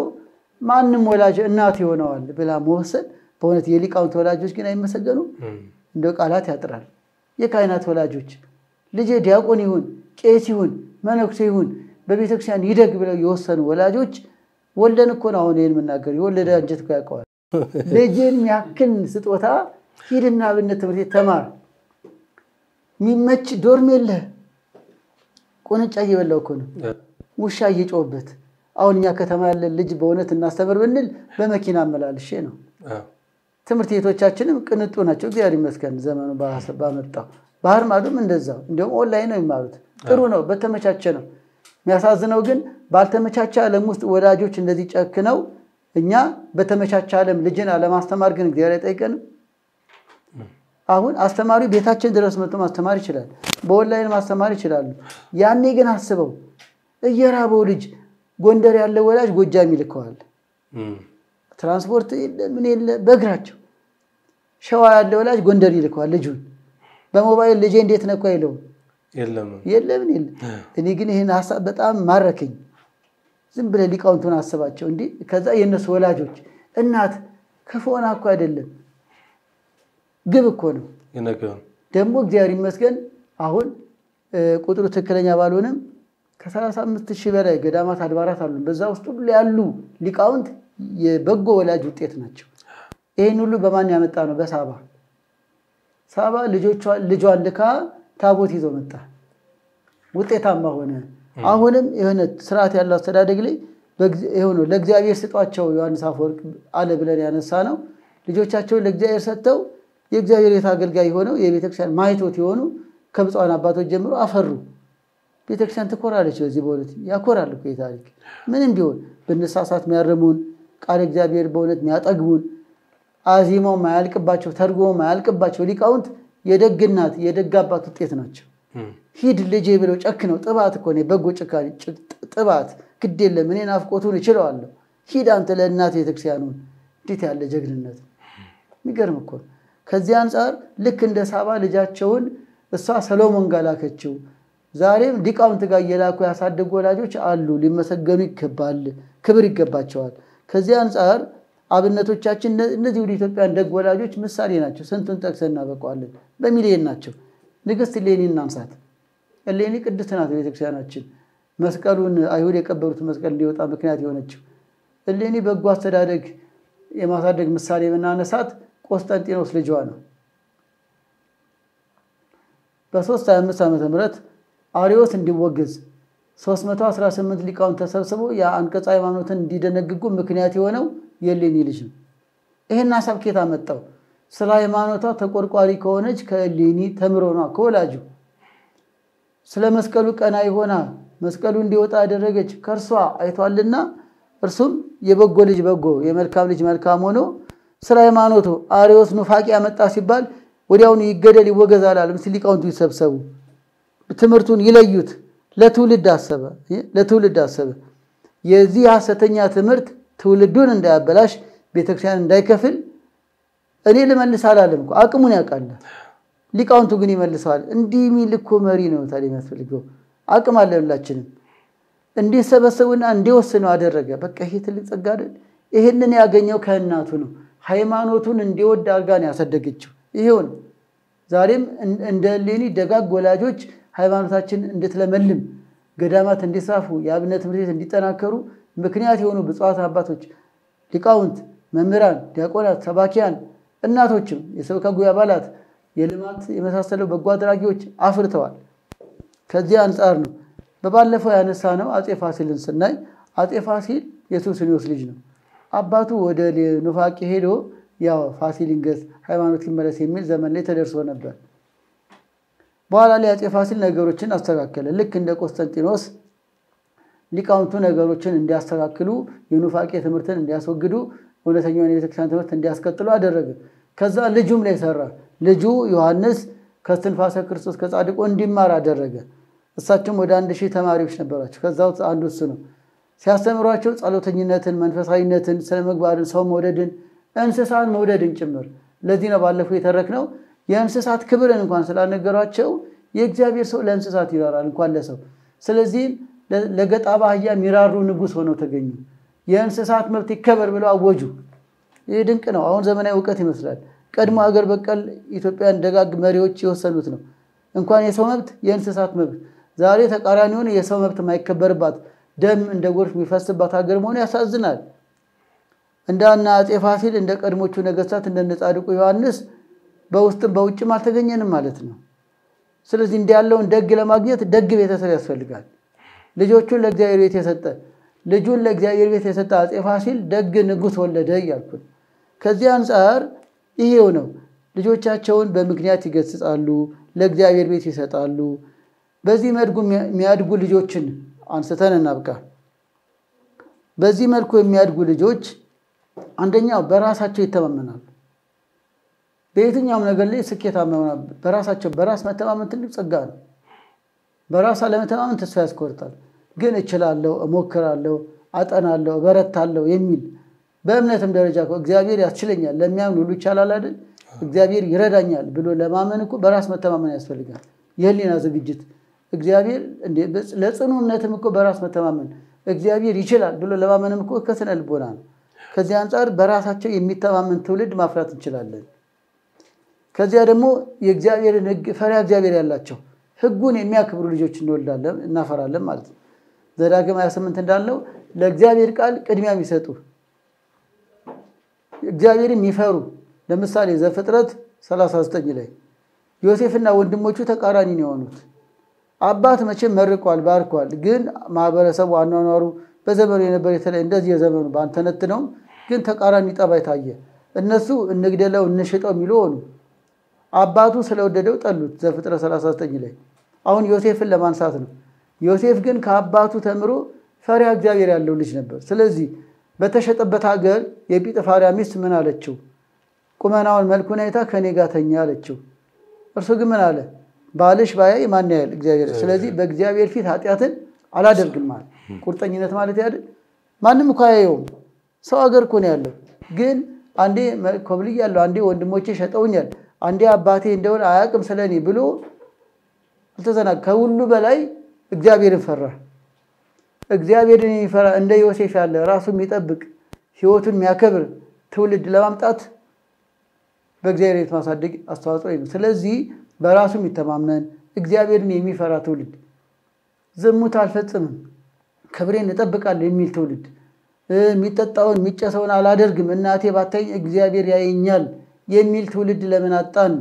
S1: ማንም ወላጅ እናት ይሆነዋል ብላ መወሰን በእውነት የሊቃውንት ወላጆች ግን አይመሰገኑ። እንደው ቃላት ያጥራል። የካህናት ወላጆች ልጄ ዲያቆን ይሁን ቄስ ይሁን መነኩሴ ይሁን በቤተክርስቲያን ይደግ ብለው የወሰኑ ወላጆች ወልደን እኮ ነው አሁን ይሄን መናገር የወለደ አንጀት እኮ ያውቀዋል ልጅን ያክን ስጦታ ሂድና አብነት ትምህርት ቤት ተማር ሚመች ዶርም የለ ቆንጫ እየበላው እኮ ነው ውሻ እየጮህበት አሁን እኛ ከተማ ያለ ልጅ በእውነት እናስተምር ብንል በመኪና አመላልሼ ነው ትምህርት ቤቶቻችንም ቅንጡ ናቸው እግዚአብሔር ይመስገን ዘመኑ ባመጣው ባህር ማዶም እንደዛው እንደውም ኦንላይን ነው የሚማሩት ጥሩ ነው በተመቻቸ ነው የሚያሳዝነው ግን ባልተመቻቸ ዓለም ውስጥ ወላጆች እንደዚህ ጨክነው እኛ በተመቻቸ ዓለም ልጅን አለማስተማር ግን እግዚአብሔር አይጠይቀንም አሁን አስተማሪ ቤታችን ድረስ መጥቶ ማስተማር ይችላል በኦንላይን ማስተማር ይችላል ያኔ ግን አስበው እየራበው ልጅ ጎንደር ያለው ወላጅ ጎጃም ይልከዋል ትራንስፖርት ምን የለ በእግራቸው ሸዋ ያለው ወላጅ ጎንደር ይልከዋል ልጁን በሞባይል ልጄ እንዴት ነካ ይለው የለም እኔ ግን ይሄን ሐሳብ በጣም ማረከኝ ዝም ብለ ሊቃውንቱን አስባቸው እንዴ ከዛ የነሱ ወላጆች እናት ከፎና እኮ አይደለም ግብ እኮ ነው
S2: የነገው
S1: ደሞ እግዚአብሔር ይመስገን አሁን ቁጥሩ ትክክለኛ ባልሆነም ከ35000 በላይ ገዳማት አድባራት አሉ በዛ ውስጥ ሁሉ ያሉ ሊቃውንት የበጎ ወላጅ ውጤት ናቸው ይሄን ሁሉ በማን ያመጣ ነው በሳባ ልጇን ልካ ታቦት ይዞ መጣ ውጤታማ ሆነ አሁንም የሆነ ስርዓት ያለው አስተዳደግ ላይ ይሄው ለእግዚአብሔር ስጧቸው ዮሐንስ አፈወርቅ አለ ብለን ያነሳ ነው ልጆቻቸው ለእግዚአብሔር ሰጥተው የእግዚአብሔር የታገልጋይ ሆነው የቤተክርስቲያን ማይቶት የሆኑ ከብፁዓን አባቶች ጀምሮ አፈሩ ቤተክርስቲያን ተኮራለች በዚህ በእውነት ያኮራል እኮ የታሪክ ምንም ቢሆን በነሳሳት የሚያረሙን ቃል እግዚአብሔር በእውነት የሚያጠግቡን አዚማው ማያልቅባቸው ተርጎው ማያልቅባቸው ሊቃውንት የደግናት የደጋባት ውጤት ናቸው ሂድ ልጄ ብለው ጨክነው ጥባት እኮ ነው በጎ ጭካኔ ጥባት ግድ የለም እኔ ናፍቆቱን እችለዋለሁ ሂድ አንተ ለእናት ቤተክርስቲያኑን እንዴት ያለ ጀግንነት የሚገርም እኮ ከዚህ አንፃር ልክ እንደ ሳባ ልጃቸውን እሷ ሰሎሞን ጋላከችው ዛሬም ሊቃውንት ጋር የላኩ ያሳደጉ ወላጆች አሉ ሊመሰገኑ ይገባል ክብር ይገባቸዋል ከዚህ አንፃር አብነቶቻችን እነዚህ ወደ ኢትዮጵያ ደግ ወላጆች ምሳሌ ናቸው ስንቱን ጠቅሰና በቋለን በሚሊዮን ናቸው ንግስት እሌኒ እናንሳት እሌኒ ቅድስት ናት ቤተክርስቲያናችን መስቀሉን አይሁድ የቀበሩት መስቀል እንዲወጣ ምክንያት የሆነችው እሌኒ በጎ አስተዳደግ የማሳደግ ምሳሌ በእናነሳት ቆስጠንጢኖስ ልጇ ነው በ325 ዓመተ ምህረት አሪዮስ እንዲወገዝ 318 ሊቃውንት ተሰብስበው የአንቀጽ ሃይማኖትን እንዲደነግጉ ምክንያት የሆነው የእሌኒ ልጅ ነው ይሄን ሐሳብ ከየት አመጣው ስለ ሃይማኖቷ ተቆርቋሪ ከሆነች ከእሌኒ ተምሮ ነው ከወላጁ ስለ መስቀሉ ቀናይ ሆና መስቀሉ እንዲወጣ ያደረገች ከርሷ አይቷልና እርሱም የበጎ ልጅ በጎ የመልካም ልጅ መልካም ሆኖ ስለ ሃይማኖቱ አሪዮስ ኑፋቂ ያመጣ ሲባል ወዲያውኑ ይገደል ይወገዛል አለም ሊቃውንቱ ይሰብሰቡ ትምርቱን ይለዩት ለትውልድ አሰበ የዚህ ሐሰተኛ ትምርት ትውልዱን እንዳያበላሽ ቤተክርስቲያን እንዳይከፍል እኔ ልመልስ አላለም እኮ አቅሙን ያውቃል ሊቃውንቱ ግን ይመልሳል እንዲህ ሚልኮ መሪ ነው ታዲያ የሚያስፈልገው አቅም አለላችንም እንዲሰበሰቡና እንዲወስኑ አደረገ በቃ ይሄ ትልቅ ጸጋ አይደል ይሄንን ያገኘው ከእናቱ ነው ሃይማኖቱን እንዲወድ አርጋን ያሳደገችው ይሄውን ዛሬም እንደ እሌኒ ደጋግ ወላጆች ሃይማኖታችን እንድትለመልም ገዳማት እንዲሳፉ የአብነት ትምህርት እንዲጠናከሩ ምክንያት የሆኑ ብፁዓት አባቶች ሊቃውንት መምህራን ዲያቆናት ሰባኪያን እናቶችም የሰበካ ጉባኤ አባላት የልማት የመሳሰለው በጎ አድራጊዎች አፍርተዋል ከዚህ አንፃር ነው በባለፈው ያነሳ ነው አጼ ፋሲልን ስናይ አጼ ፋሲል የሱስንዮስ ልጅ ነው አባቱ ወደ ኑፋቂ ሄዶ ያው ፋሲል ይንገስ ሃይማኖት ይመለስ የሚል ዘመን ላይ ተደርሶ ነበር በኋላ ላይ አጼ ፋሲል ነገሮችን አስተካከለ ልክ እንደ ቆስጠንጢኖስ ሊቃውንቱ ነገሮችን እንዲያስተካክሉ የኑፋቂ ትምህርትን እንዲያስወግዱ እውነተኛውን የቤተክርስቲያን ትምህርት እንዲያስቀጥሉ አደረገ ከዛ ልጁም ላይ ሰራ ልጁ ዮሐንስ ከስትንፋሰ ክርስቶስ ከጻድቁ እንዲማር አደረገ እሳቸውም ወደ 1000 ተማሪዎች ነበራቸው ከዛው አንዱ እሱ ነው ሲያስተምሯቸው ጸሎተኝነትን መንፈሳዊነትን ስለመግባርን ሰው መውደድን እንስሳን መውደድን ጭምር ለዚህ ነው ባለፈው የተረክነው የእንስሳት ክብርን እንኳን ስላነገሯቸው የእግዚአብሔር ሰው ለእንስሳት ይራራል እንኳን ለሰው ስለዚህ ለገጣባ አህያ ሚራሩ ንጉስ ሆነው ተገኙ የእንስሳት መብት ይከበር ብለው አወጁ ይሄ ድንቅ ነው አሁን ዘመናዊ ዕውቀት ይመስላል ቀድሞ ሀገር በቀል ኢትዮጵያን ደጋግ መሪዎች የወሰኑት ነው እንኳን የሰው መብት የእንስሳት መብት ዛሬ ተቃራኒውን የሰው መብት ማይከበርባት ደም እንደ ጎርፍ የሚፈስባት ሀገር መሆኑ ያሳዝናል እንዳና አፄ ፋሲል እንደ ቀድሞቹ ነገስታት እንደ ጻድቁ ዮሐንስ በውስጥም በውጭም አልተገኘንም ማለት ነው ስለዚህ እንዲያለውን ደግ ለማግኘት ደግ ቤተሰብ ያስፈልጋል ልጆቹን ለእግዚአብሔር ቤት የሰጠ ልጁን ለእግዚአብሔር ቤት የሰጠ አፄ ፋሲል ደግ ንጉስ ወለደ ይያልኩ ከዚህ አንፃር ይሄው ነው ልጆቻቸውን በምክንያት ይገስጻሉ ለእግዚአብሔር ቤት ይሰጣሉ በዚህ መልኩ የሚያድጉ ልጆችን አንስተን እናብቃ በዚህ መልኩ የሚያድጉ ልጆች አንደኛው በራሳቸው ይተማመናሉ በየትኛውም ነገር ላይ ስኬታማ ይሆናሉ በራሳቸው በራስ መተማመን ትልቅ ጸጋ ነው በራስ ለመተማመን ተስፋ ያስቆርጣል ግን እችላለሁ እሞክራለሁ አጠናለሁ በረታለሁ የሚል በእምነትም ደረጃ እግዚአብሔር ያስችለኛል ለሚያምኑ ሁሉ ይቻላል አይደል እግዚአብሔር ይረዳኛል ብሎ ለማመን እኮ በራስ መተማመን ያስፈልጋል የህሊና ዝግጅት እግዚአብሔር ለጽኑ እምነትም እኮ በራስ መተማመን እግዚአብሔር ይችላል ብሎ ለማመንም እኮ ከስነ ልቦና ነው ከዚህ አንፃር በራሳቸው የሚተማመን ትውልድ ማፍራት እንችላለን ከዚያ ደግሞ የእግዚአብሔርን ህግ ፈሪሃ እግዚአብሔር ያላቸው ህጉን የሚያከብሩ ልጆች እንወልዳለን እናፈራለን ማለት ነው ዘዳግም 28 እንዳለው ለእግዚአብሔር ቃል ቅድሚያ የሚሰጡ እግዚአብሔርን የሚፈሩ ለምሳሌ ዘፍጥረት 39 ላይ ዮሴፍና ወንድሞቹ ተቃራኒ ነው የሆኑት አባት መቼም መርቋል ባርኳል ግን ማህበረሰቡ አኗኗሩ በዘመኑ የነበረ የተለየ እንደዚህ የዘመኑ ባንተነት ነው ግን ተቃራኒ ጠባይ ታየ እነሱ እንግደለው እንሽጠው ሚሉን አባቱ ስለወደደው ጠሉት ዘፍጥረት 39 ላይ አሁን ዮሴፍን ለማንሳት ነው ዮሴፍ ግን ከአባቱ ተምሮ ፈሪሃ እግዚአብሔር ያለው ልጅ ነበር ስለዚህ በተሸጠበት ሀገር የጲጥፋራ ሚስት ምን አለችው ቁመናውን መልኩን አይታ ከኔ ጋር ተኛ አለችው እርሱ ግን ምን አለ ባልሽ ባያይ ማን ያያል እግዚአብሔር ስለዚህ በእግዚአብሔር ፊት ኃጢያትን አላደርግም ማለት ቁርጠኝነት ማለት አይደል ማንንም እኮ አያየውም ሰው ሀገር እኮ ነው ያለው ግን አንዴ ኮብልያለሁ አንዴ ወንድሞቼ ሸጠውኛል አንዴ አባቴ እንደሆነ አያቅም ስለኔ ብሎ አልተዘናጋ ከሁሉ በላይ እግዚአብሔርን ፈራ እግዚአብሔርን ይፈራ እንደ ዮሴፍ ያለ ራሱን የሚጠብቅ ህይወቱን የሚያከብር ትውልድ ለማምጣት በእግዚአብሔር ማሳደግ አስተዋጽኦ ነው ስለዚህ በራሱ የሚተማመን እግዚአብሔርን የሚፈራ ትውልድ ዝሙት አልፈጽምም ክብሬን እጠብቃለሁ የሚል ትውልድ የሚጠጣውን የሚጨሰውን አላደርግም እናቴ ባታኝ እግዚአብሔር ያየኛል የሚል ትውልድ ለምን አጣን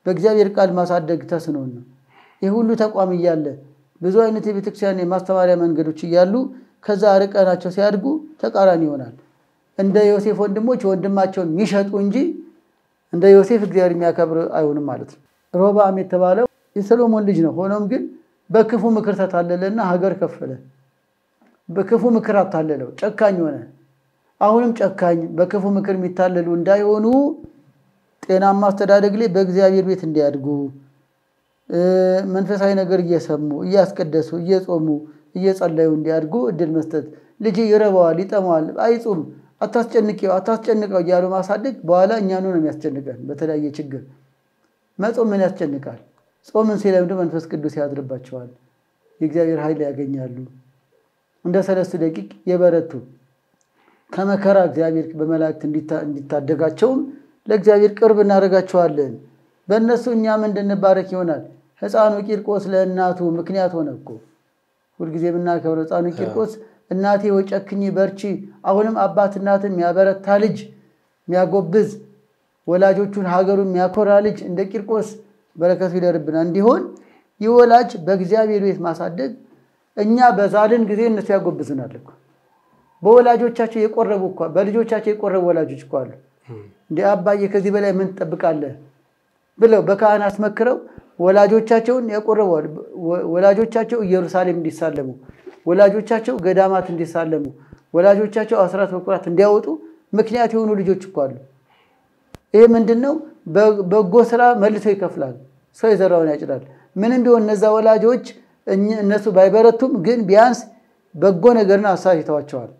S1: በእግዚአብሔር ቃል ማሳደግ ተስኖን ነው ይህ ሁሉ ተቋም ይያለ ብዙ አይነት የቤተክርስቲያን የማስተማሪያ መንገዶች ይያሉ ከዛ አርቀናቸው ሲያድጉ ተቃራኒ ይሆናል እንደ ዮሴፍ ወንድሞች ወንድማቸውን የሚሸጡ እንጂ እንደ ዮሴፍ እግዚአብሔር የሚያከብር አይሆንም ማለት ነው ሮብዓም የተባለው የሰሎሞን ልጅ ነው ሆኖም ግን በክፉ ምክር ተታለለና ሀገር ከፈለ በክፉ ምክር አታለለው ጨካኝ ሆነ አሁንም ጨካኝ በክፉ ምክር የሚታለሉ እንዳይሆኑ ጤናማ አስተዳደግ ላይ በእግዚአብሔር ቤት እንዲያድጉ መንፈሳዊ ነገር እየሰሙ እያስቀደሱ እየጾሙ እየጸለዩ እንዲያድጉ እድል መስጠት ልጅ ይረባዋል ይጠማዋል አይጹም አታስጨንቀው ያሉ ማሳደግ በኋላ እኛኑ ነው የሚያስጨንቀን በተለያየ ችግር መጾም ምን ያስጨንቃል ጾምን ሲለምዱ መንፈስ ቅዱስ ያድርባቸዋል የእግዚአብሔር ኃይል ያገኛሉ እንደ 3 ደቂቅ የበረቱ ከመከራ እግዚአብሔር በመላእክት እንዲታደጋቸው ለእግዚአብሔር ቅርብ እናደርጋቸዋለን በእነሱ እኛም እንድንባረክ ይሆናል ሕፃኑ ቂርቆስ ለእናቱ ምክንያት ሆነኮ ሁሉ ጊዜ ብናከብረው ሕፃኑ ቂርቆስ እናቴ ወጨክኝ በርቺ አሁንም አባት እናትን የሚያበረታ ልጅ የሚያጎብዝ ወላጆቹን ሀገሩን የሚያኮራ ልጅ እንደ ቂርቆስ በረከቱ ይደርብና እንዲሆን ይወላጅ በእግዚአብሔር ቤት ማሳደግ እኛ በዛልን ጊዜ እነሱ ያጎብዙናል እኮ በወላጆቻቸው የቆረቡ እኮ በልጆቻቸው የቆረቡ ወላጆች እኮ አሉ እንደ አባዬ ከዚህ በላይ ምን ተጠብቃለህ ብለው በካህን አስመክረው ወላጆቻቸውን ያቆረቡ ወላጆቻቸው ኢየሩሳሌም እንዲሳለሙ ወላጆቻቸው ገዳማት እንዲሳለሙ ወላጆቻቸው አስራት በኩራት እንዲያወጡ ምክንያት የሆኑ ልጆች እኮ አሉ ይሄ ምንድነው በጎ ስራ መልሶ ይከፍላል ሰው የዘራውን ያጭዳል ምንም ቢሆን እነዛ ወላጆች እነሱ ባይበረቱም ግን ቢያንስ በጎ ነገርን አሳይተዋቸዋል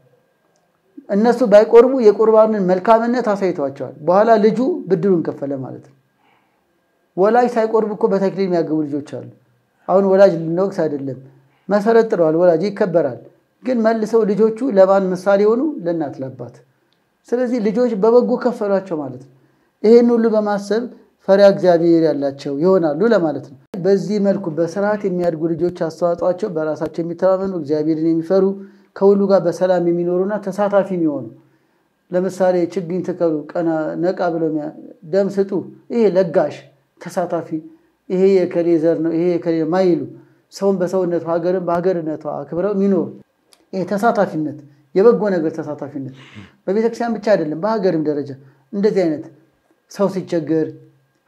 S1: እነሱ ባይቆርቡ የቁርባንን መልካምነት አሳይተዋቸዋል በኋላ ልጁ ብድሩን ከፈለ ማለት ነው ወላጅ ሳይቆርብ እኮ በተክሊል የሚያገቡ ልጆች አሉ አሁን ወላጅ ልንወቅስ አይደለም መሰረት ጥሯል ወላጅ ይከበራል ግን መልሰው ልጆቹ ለማን ምሳሌ ሆኑ ለእናት ለአባት ስለዚህ ልጆች በበጎ ከፈሏቸው ማለት ነው ይሄን ሁሉ በማሰብ ፈሪሃ እግዚአብሔር ያላቸው ይሆናሉ ለማለት ነው በዚህ መልኩ በስርዓት የሚያድጉ ልጆች አስተዋጽኦአቸው በራሳቸው የሚተማመኑ እግዚአብሔርን የሚፈሩ ከሁሉ ጋር በሰላም የሚኖሩና ተሳታፊ የሚሆኑ ለምሳሌ ችግኝ ተከሉ ቀና ነቃ ብለው ደም ስጡ ይሄ ለጋሽ ተሳታፊ ይሄ የከሌ ዘር ነው ይሄ የከሌ ማይሉ ሰውን በሰውነቱ ሀገርን በሀገርነቷ አክብረው የሚኖሩ ይሄ ተሳታፊነት የበጎ ነገር ተሳታፊነት በቤተክርስቲያን ብቻ አይደለም በሀገርም ደረጃ እንደዚህ አይነት ሰው ሲቸገር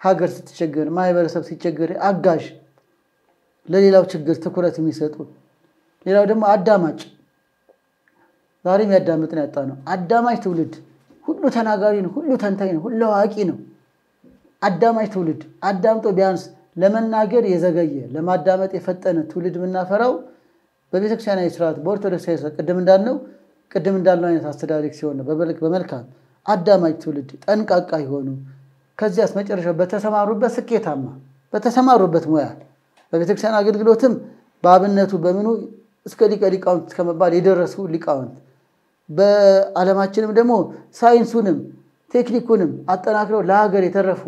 S1: ሀገር ስትቸገር ማህበረሰብ ሲቸገር አጋዥ ለሌላው ችግር ትኩረት የሚሰጡ ሌላው ደግሞ አዳማጭ ዛሬም ያዳምጥን ያጣ ነው አዳማጭ ትውልድ ሁሉ ተናጋሪ ነው ሁሉ ተንታኝ ነው ሁሉ አዋቂ ነው አዳማጭ ትውልድ አዳምጦ ቢያንስ ለመናገር የዘገየ ለማዳመጥ የፈጠነ ትውልድ ምናፈራው በቤተክርስቲያናዊ ስርዓት በኦርቶዶክሳዊ ስርዓት ቅድም እንዳልነው አይነት አስተዳደግ ሲሆን ነው በመልካም አዳማጭ ትውልድ ጠንቃቃ ይሆኑ ከዚያስ መጨረሻው በተሰማሩበት ስኬታማ በተሰማሩበት ሙያ በቤተክርስቲያን አገልግሎትም በአብነቱ በምኑ እስከ ሊቃውንት ከመባል የደረሱ ሊቃውንት በዓለማችንም ደግሞ ሳይንሱንም ቴክኒኩንም አጠናክረው ለሀገር የተረፉ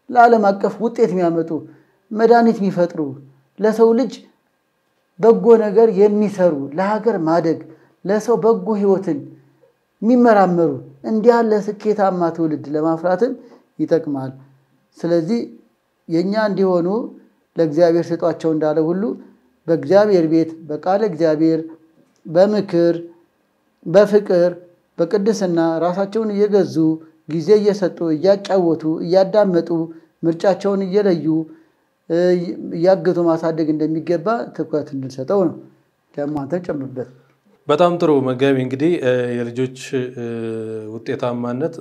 S1: ለዓለም አቀፍ ውጤት የሚያመጡ መድኃኒት የሚፈጥሩ ለሰው ልጅ በጎ ነገር የሚሰሩ ለሀገር ማደግ ለሰው በጎ ህይወትን የሚመራመሩ እንዲህ ያለ ስኬታማ ትውልድ ለማፍራትም ይጠቅማል ስለዚህ የኛ እንዲሆኑ ለእግዚአብሔር ስጧቸው እንዳለ ሁሉ በእግዚአብሔር ቤት በቃለ እግዚአብሔር በምክር በፍቅር በቅድስና ራሳቸውን እየገዙ ጊዜ እየሰጡ እያጫወቱ እያዳመጡ ምርጫቸውን እየለዩ እያገቱ ማሳደግ እንደሚገባ ትኩረት እንድንሰጠው ነው ደግሞ አንተ ጨምርበት
S2: በጣም ጥሩ መጋቢ እንግዲህ የልጆች ውጤታማነት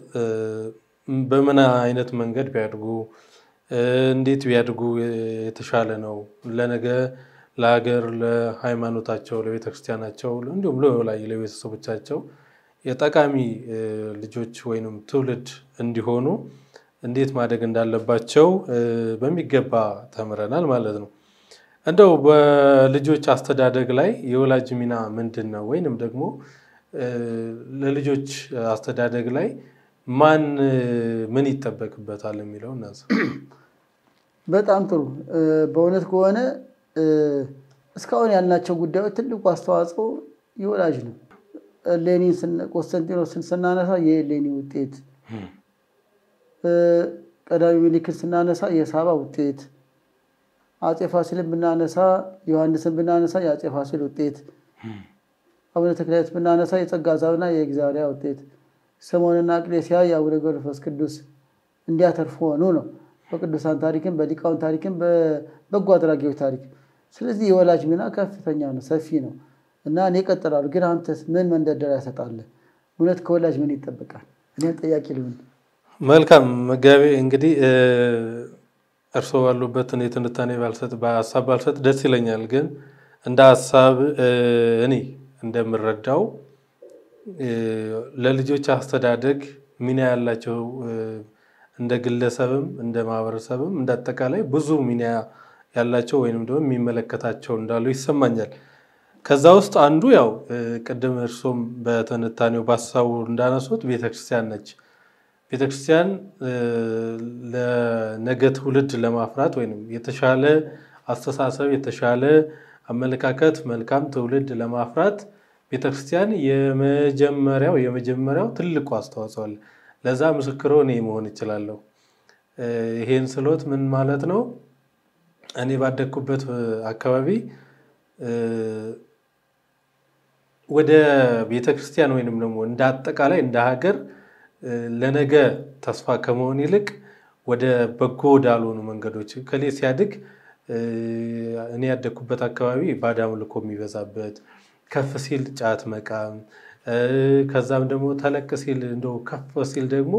S2: በምን አይነት መንገድ ቢያድጉ እንዴት ቢያድጉ የተሻለ ነው ለነገ ለሀገር ለሃይማኖታቸው ለቤተክርስቲያናቸው እንዲሁም ለቤተሰቦቻቸው የጠቃሚ ልጆች ወይንም ትውልድ እንዲሆኑ እንዴት ማደግ እንዳለባቸው በሚገባ ተምረናል ማለት ነው እንደው በልጆች አስተዳደግ ላይ የወላጅ ሚና ምንድነው ወይንም ደግሞ ለልጆች አስተዳደግ ላይ ማን ምን ይተበክበታል የሚለው እናስ
S1: በጣም ጥሩ በእውነት ከሆነ እስካሁን ያልናቸው ጉዳዮች ትልቁ አስተዋጽኦ የወላጅ ነው ሌኒን ቆስጠንጢኖስን ስናነሳ የሌኒ ውጤት ቀዳማዊ ምኒልክን ስናነሳ የሳባ ውጤት አጼ ፋሲልን ብናነሳ ዮሐንስን ብናነሳ የአጼ ፋሲል ውጤት አቡነ ተክለሃይማኖት ብናነሳ የጸጋዛውና የእግዚአብሔር ውጤት ሰሞንና ቅሌሲያ የአቡነ ገብረ መንፈስ ቅዱስ እንዲያተርፉ ሆኖ ነው በቅዱሳን ታሪክም በሊቃውንት ታሪክም በበጎ አድራጊዎች ታሪክ ስለዚህ የወላጅ ሚና ከፍተኛ ነው ሰፊ ነው እና እኔ ቀጥላለሁ ግን አንተስ ምን መንደርደሪያ ያሰጣል እውነት ከወላጅ ምን ይጠበቃል እኔ ጠያቂ ልሁን
S2: መልካም መጋቢ እንግዲህ እርሶ ባሉበት እኔ ትንታኔ በሐሳብ ባልሰጥ ደስ ይለኛል ግን እንደ ሐሳብ እኔ እንደምረዳው ለልጆች አስተዳደግ ሚና ያላቸው እንደ ግለሰብም እንደ ማህበረሰብም እንደ አጠቃላይ ብዙ ሚና ያላቸው ወይንም ደግሞ የሚመለከታቸው እንዳሉ ይሰማኛል ከዛ ውስጥ አንዱ ያው ቀደም እርሶም በተነታኔው ባሳው እንዳነሱት ቤተክርስቲያን ነች ቤተክርስቲያን ለነገ ትውልድ ለማፍራት ወይንም የተሻለ አስተሳሰብ የተሻለ አመለካከት መልካም ትውልድ ለማፍራት ቤተክርስቲያን የመጀመሪያው ትልቁ አስተዋጽኦ አለ ለዛ ምስክሮ ነው መሆን ይችላል ይሄን ስሎት ምን ማለት ነው እኔ ባደኩበት አካባቢ ወደ ቤተክርስቲያን ወይንም ደግሞ እንደ አጠቃላይ እንደ ሀገር ለነገ ተስፋ ከመሆን ይልቅ ወደ በጎ ዳሉን መንገዶች ከሌ ሲያድግ እኔ ያደኩበት አካባቢ ባዳም ልኮ የሚበዛበት ከፍ ሲል ጫት መቃም ከዛም ደግሞ ተለቅ ሲል እንደው ከፍ ሲል ደግሞ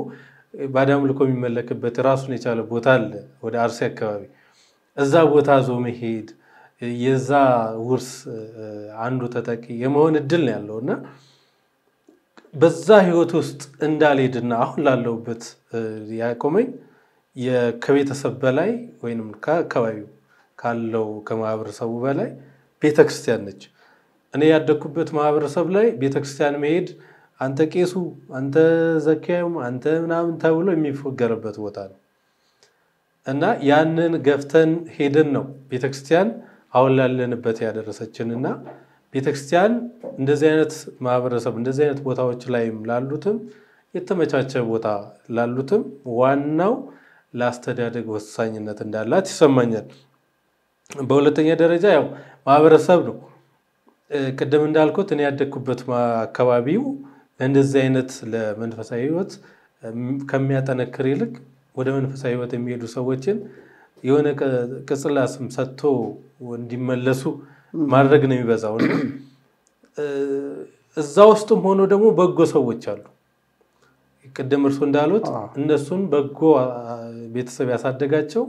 S2: ባዳም ልኮ የሚመለክበት ራሱን የቻለ ቦታ አለ ወደ አርሲ አካባቢ እዛ ቦታ ዞ መሄድ የዛ ውርስ አንዱ ተጠቂ የመሆን እድል ነው ያለውና በዛ ህይወት ውስጥ እንዳልሄድና አሁን ላለውበት ያቆመኝ የከቤተሰብ በላይ ወይንም ከአካባቢው ካለው ከማህበረሰቡ በላይ ቤተክርስቲያን ነች እኔ ያደኩበት ማህበረሰብ ላይ ቤተክርስቲያን መሄድ አንተ ቄሱ አንተ ዘካዩም አንተ ምናምን ተብሎ የሚፈገርበት ቦታ ነው እና ያንን ገፍተን ሄደን ነው ቤተክርስቲያን አሁን ላለንበት ያደረሰችንና ቤተክርስቲያን እንደዚህ አይነት ማህበረሰብ እንደዚህ አይነት ቦታዎች ላይም ላሉትም የተመቻቸ ቦታ ላሉትም ዋናው ለአስተዳደግ ወሳኝነት እንዳላት ይሰማኛል። በሁለተኛ ደረጃ ያው ማህበረሰብ ነው። ቅድም እንዳልኩት እኔ ያደኩበት አካባቢው እንደዚህ አይነት ለመንፈሳዊ ህይወት ከሚያጠነክር ይልቅ ወደ መንፈሳዊ ህይወት የሚሄዱ ሰዎችን የሆነ ቅጽላ ስም ሰጥቶ እንዲመለሱ ማድረግ ነው የሚበዛው። እዛ ውስጥም ሆኖ ደግሞ በጎ ሰዎች አሉ። ቅድም እርሱ እንዳሉት እነሱን በጎ ቤተሰብ ያሳደጋቸው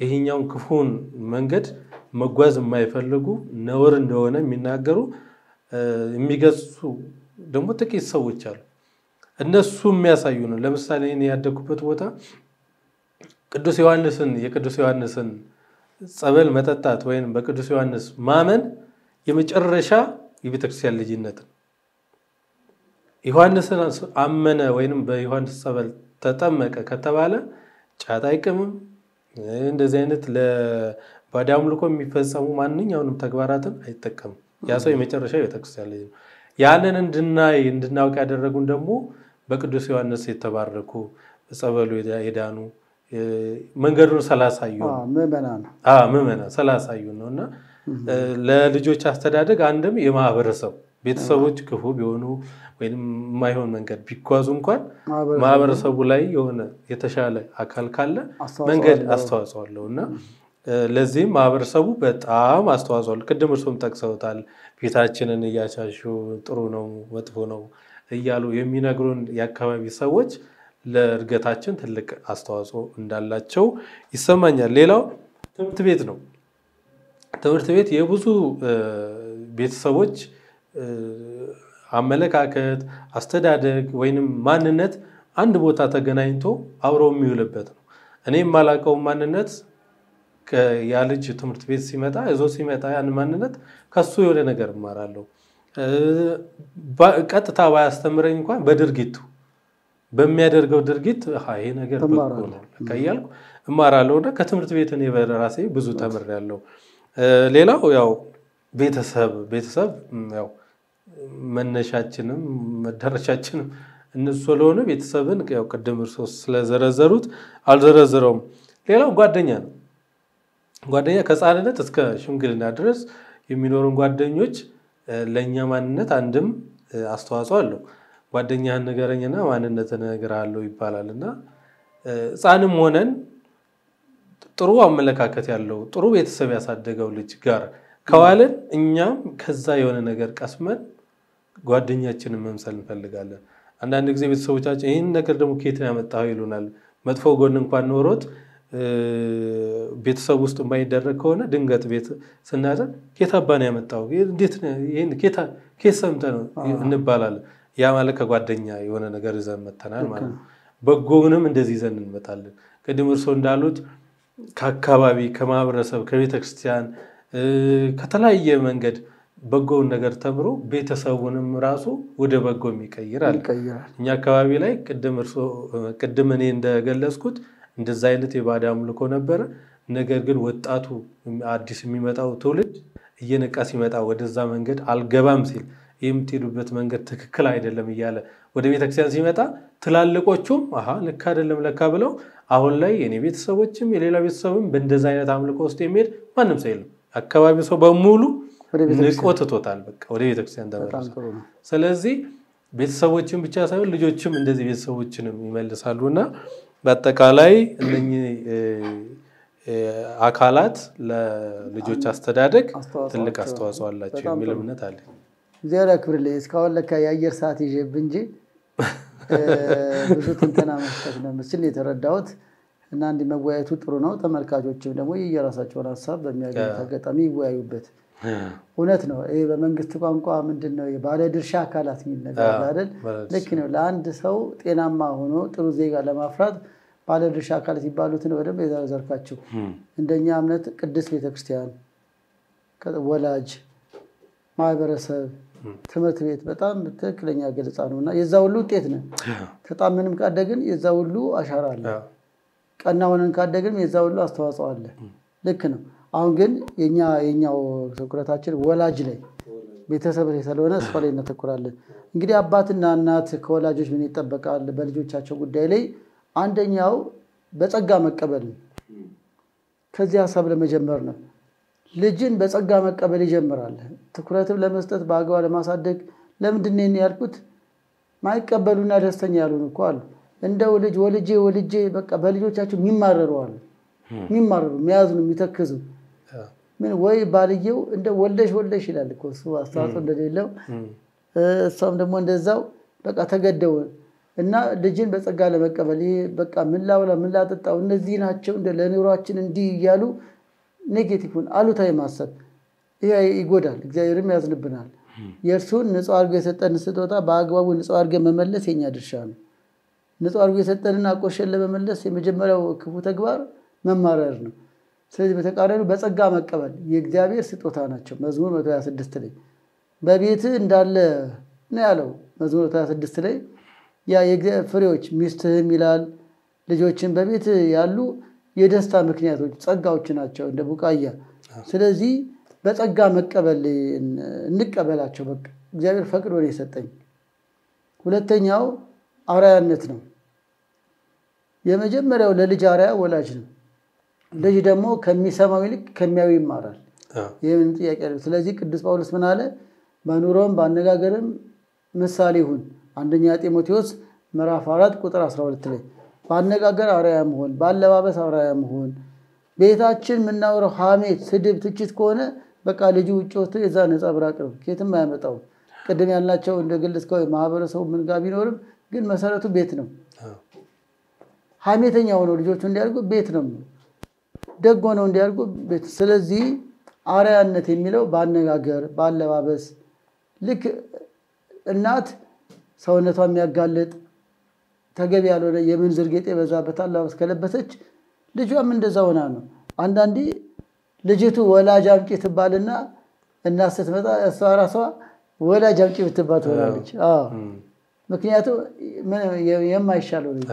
S2: ይሄኛውን ክፉን መንገድ መጓዝ የማይፈልጉ ነውር እንደሆነ የሚናገሩ የሚገጹ ደግሞ ጥቂት ሰዎች አሉ። እነሱ የሚያሳዩ ነው። ለምሳሌ እኔ ያደኩበት ቦታ ቅዱስ ዮሐንስን ጸበል መጠጣት ወይም በቅዱስ ዮሐንስ ማመን የመጨረሻ የቤተክርስቲያን ልጅነት ነው። ዮሐንስን አመነ ወይም በዮሐንስ ጸበል ተጠመቀ ከተባለ ጫት አይቅምም። እንደዚህ አይነት ለባዕድ አምልኮ የሚፈጸሙ ማንኛውንም ተግባራትን አይጠቀምም። ያ ሰው የመጨረሻ የቤተክርስቲያን ልጅ ነው። ያንን እንድናውቅ ያደረጉን ደግሞ በቅዱስ ዮሐንስ የተባረኩ ጸበሉ የዳኑ መንገዱን ሰላሳዩ ምዕመናን ሰላሳዩ ነውና ለልጆች አስተዳደግ አንድም የማህበረሰብ ቤተሰቦች ክፉ ቢሆኑ ወይንም የማይሆን መንገድ ቢጓዙ እንኳን ማህበረሰቡ ላይ የሆነ የተሻለ አካል ካለ መንገድ አስተዋጽኦ አለውና ለዚህም ማህበረሰቡ በጣም አስተዋጽኦ አለው። ቅድም እርሱም ጠቅሰውታል። ፊታችንን እያሻሹ ጥሩ ነው መጥፎ ነው እያሉ የሚነግሩን የአካባቢ ሰዎች ለእድገታችን ትልቅ አስተዋጽኦ እንዳላቸው ይሰማኛል። ሌላው ትምህርት ቤት ነው። ትምህርት ቤት የብዙ ቤተሰቦች አመለካከት አስተዳደግ ወይንም ማንነት አንድ ቦታ ተገናኝቶ አብሮ የሚውልበት ነው። እኔም ማላቀው ማንነት ያ ልጅ ትምህርት ቤት ሲመጣ ሲመጣ ያን ማንነት ከሱ የሆነ ነገር እማራለሁ። ቀጥታ ባያስተምረኝ እንኳን በድርጊቱ በሚያደርገው ድርጊት ይሄ ነገር በጎ ነው ከያልኩ እማራለሁና ከትምህርት ቤት እኔ በራሴ ብዙ ተምሬያለሁ። ሌላው ያው ቤተሰብ ያው መነሻችንም መደረሻችንም እነሱ ስለሆነ ቤተሰብን ያው ቅድም እርሱ ስለዘረዘሩት አልዘረዘረውም። ሌላው ጓደኛ ነው። ጓደኛ ከጻንነት እስከ ሽምግልና ድረስ የሚኖሩን ጓደኞች ለኛ ማንነት አንድም አስተዋጽኦ አለው። ጓደኛህን ንገረኝና ማንነትን እነግርሃለሁ ይባላልና ጻንም ሆነን ጥሩ አመለካከት ያለው ጥሩ ቤተሰብ ያሳደገው ልጅ ጋር ከዋለን እኛም ከዛ የሆነ ነገር ቀስመን ጓደኛችንን መምሰል እንፈልጋለን። አንዳንድ ጊዜ ቤተሰቦቻችን ይሄን ነገር ደግሞ ከየት ያመጣው ይሉናል። መጥፎ ጎን እንኳን ኖሮት ቤተሰብ ውስጥ የማይደረግ ከሆነ ድንገት ቤት ስናደር ከታባን ያመጣው እንዴት ይሄን ከሰምተ ነው እንባላለን። ያ ማለት ከጓደኛ የሆነ ነገር ይዘን መተናል ማለት ነው። በጎንም እንደዚህ ይዘን እንመጣለን። ቅድም እርሱ እንዳሉት ከአካባቢ ከማህበረሰብ ከቤተክርስቲያን ከተለያየ መንገድ በጎውን ነገር ተምሮ ቤተሰቡንም ራሱ ወደ በጎ የሚቀይራል። እኛ አካባቢ ላይ ቅድም እኔ እንደገለጽኩት እንደዛ አይነት የባዕድ አምልኮ ነበር። ነገር ግን ወጣቱ አዲስ የሚመጣው ትውልድ እየነቃ ሲመጣ ወደዛ መንገድ አልገባም ሲል የምትሄዱበት መንገድ ትክክል አይደለም እያለ ወደ ቤተክርስቲያን ሲመጣ ትላልቆቹም ልክ አይደለም ለካ ብለው አሁን ላይ የኔ ቤተሰቦችም የሌላ ቤተሰብም በእንደዛ አይነት አምልኮ ውስጥ የሚሄድ ማንም ሰው የለም። አካባቢው ሰው በሙሉ ንቆትቶታል በቃ ወደ ቤተክርስቲያን ተመለሰ። ስለዚህ ቤተሰቦችም ብቻ ሳይሆን ልጆችም እንደዚህ ቤተሰቦችንም ይመልሳሉና በአጠቃላይ እነኚህ አካላት ለልጆች አስተዳደግ ትልቅ አስተዋጽኦ አላቸው የሚል እምነት አለ።
S1: እግዚአብሔር ያክብርልኝ። እስካሁን ለካ የአየር ሰዓት ይዤብህ እንጂ ብዙ ትንተና መስጠት ነው ምስል የተረዳሁት እና እንዲመወያየቱ ጥሩ ነው። ተመልካቾችም ደግሞ የራሳቸውን ሐሳብ በሚያገኙት አጋጣሚ ይወያዩበት። እውነት ነው። ይሄ በመንግስት ቋንቋ ምንድነው የባለድርሻ አካላት የሚል ነገር አይደል? ልክ ነው። ለአንድ ሰው ጤናማ ሆኖ ጥሩ ዜጋ ለማፍራት ባለድርሻ አካላት ይባሉትን በደንብ የዘረዘርካቸው እንደኛ እምነት ቅድስት ቤተክርስቲያን፣ ወላጅ፣ ማህበረሰብ፣ ትምህርት ቤት በጣም ትክክለኛ ገለጻ ነውና የዛ ሁሉ ውጤት ነው። ተጣምንም ካደግን የዛ ሁሉ አሻራ አለ። ቀና ሆነን ካደግንም የዛ ሁሉ አስተዋጽኦ አለ። ልክ ነው። አሁን ግን የኛው ትኩረታችን ወላጅ ላይ ቤተሰብ ላይ ስለሆነ እሱ ላይ እናተኩራለን። እንግዲህ አባትና እናት ከወላጆች ምን ይጠበቃል በልጆቻቸው ጉዳይ ላይ? አንደኛው በጸጋ መቀበል ነው። ከዚህ ሐሳብ ለመጀመር ነው። ልጅን በጸጋ መቀበል ይጀምራል። ትኩረትም ለመስጠት በአግባቡ ለማሳደግ ለምንድን ነው ያልኩት? ማይቀበሉና ደስተኛ ያሉን እኮ አሉ። እንደው ልጅ ወልጄ በቃ በልጆቻቸው የሚማረሩ አሉ። የሚማረሩ የሚያዝኑ የሚተክዙ ምን ወይ ባልየው እንደ ወልደሽ ይላል እኮ እሱ አስተዋጽኦ እንደሌለው እሷም ደግሞ እንደዛው በቃ ተገደው እና ልጅን በጸጋ ለመቀበል በቃ ምን ላውላ ምን ላጠጣው እነዚህ ናቸው እንደ ለኑሯችን እንዲህ እያሉ ኔጌቲቭን አሉታዊ ማሰብ ይሄ ይጎዳል። እግዚአብሔርም ያዝንብናል። የእርሱን ንጹህ አድርጎ የሰጠን ስጦታ በአግባቡ ንጹህ አድርገን መመለስ የኛ ድርሻ ነው። ንጹህ አድርጎ የሰጠንና ቆሸን ለመመለስ የመጀመሪያው ክፉ ተግባር መማረር ነው። ስለዚህ በተቃራኒው በጸጋ መቀበል የእግዚአብሔር ስጦታ ናቸው። መዝሙር 126 ላይ በቤት እንዳለ ነው ያለው። መዝሙር 126 ላይ ያ የእግዚአብሔር ፍሬዎች ሚስትህም ይላል ልጆችን በቤት ያሉ የደስታ ምክንያቶች ጸጋዎች ናቸው እንደ ቡቃያ። ስለዚህ በጸጋ መቀበል እንቀበላቸው። በቃ እግዚአብሔር ፈቅዶ ነው የሰጠኝ። ሁለተኛው አርአያነት ነው። የመጀመሪያው ለልጅ አርአያ ወላጅ ነው። ልጅ ደግሞ ከሚሰማው ይልቅ ከሚያዩ ይማራል። ይሄን ጥያቄ ነው። ስለዚህ ቅዱስ ጳውሎስ ምን አለ? በኑሮም ባነጋገርም ምሳሌ ይሁን። አንደኛ ጢሞቴዎስ ምዕራፍ 4 ቁጥር 12 ላይ ባነጋገር አርአያ መሆን፣ ባለባበስ አርአያ መሆን። ቤታችን የምናወራው ሐሜት፣ ስድብ፣ ትችት ከሆነ በቃ ልጁ ውጭ ወጥቶ የዛ ነጸብራቅ ነው። ከየትም አያመጣው። ቅድም ያልናቸው እንደ ግልጽከው ማህበረሰቡ ምን ጋር ቢኖርም ግን መሰረቱ ቤት ነው። ሐሜተኛ ሆኖ ልጆቹ እንዲያርጉ ቤት ነው። ደግ ሆነው እንዲያርጉ ቤት። ስለዚህ አርአያነት የሚለው ባነጋገር ባለባበስ ልክ እናት ሰውነቷን የሚያጋልጥ ተገቢ ያልሆነ የምንዝር ጌጥ የበዛበት አለባበስ ከለበሰች ልጇም እንደዛ ሆና ነው። አንዳንዴ ልጅቱ ወላጅ አምጪ ትባልና እናት ስትመጣ እሷ ራሷ ወላጅ አምጪ ብትባል ትሆናለች። ምክንያቱም የማይሻለው ነው።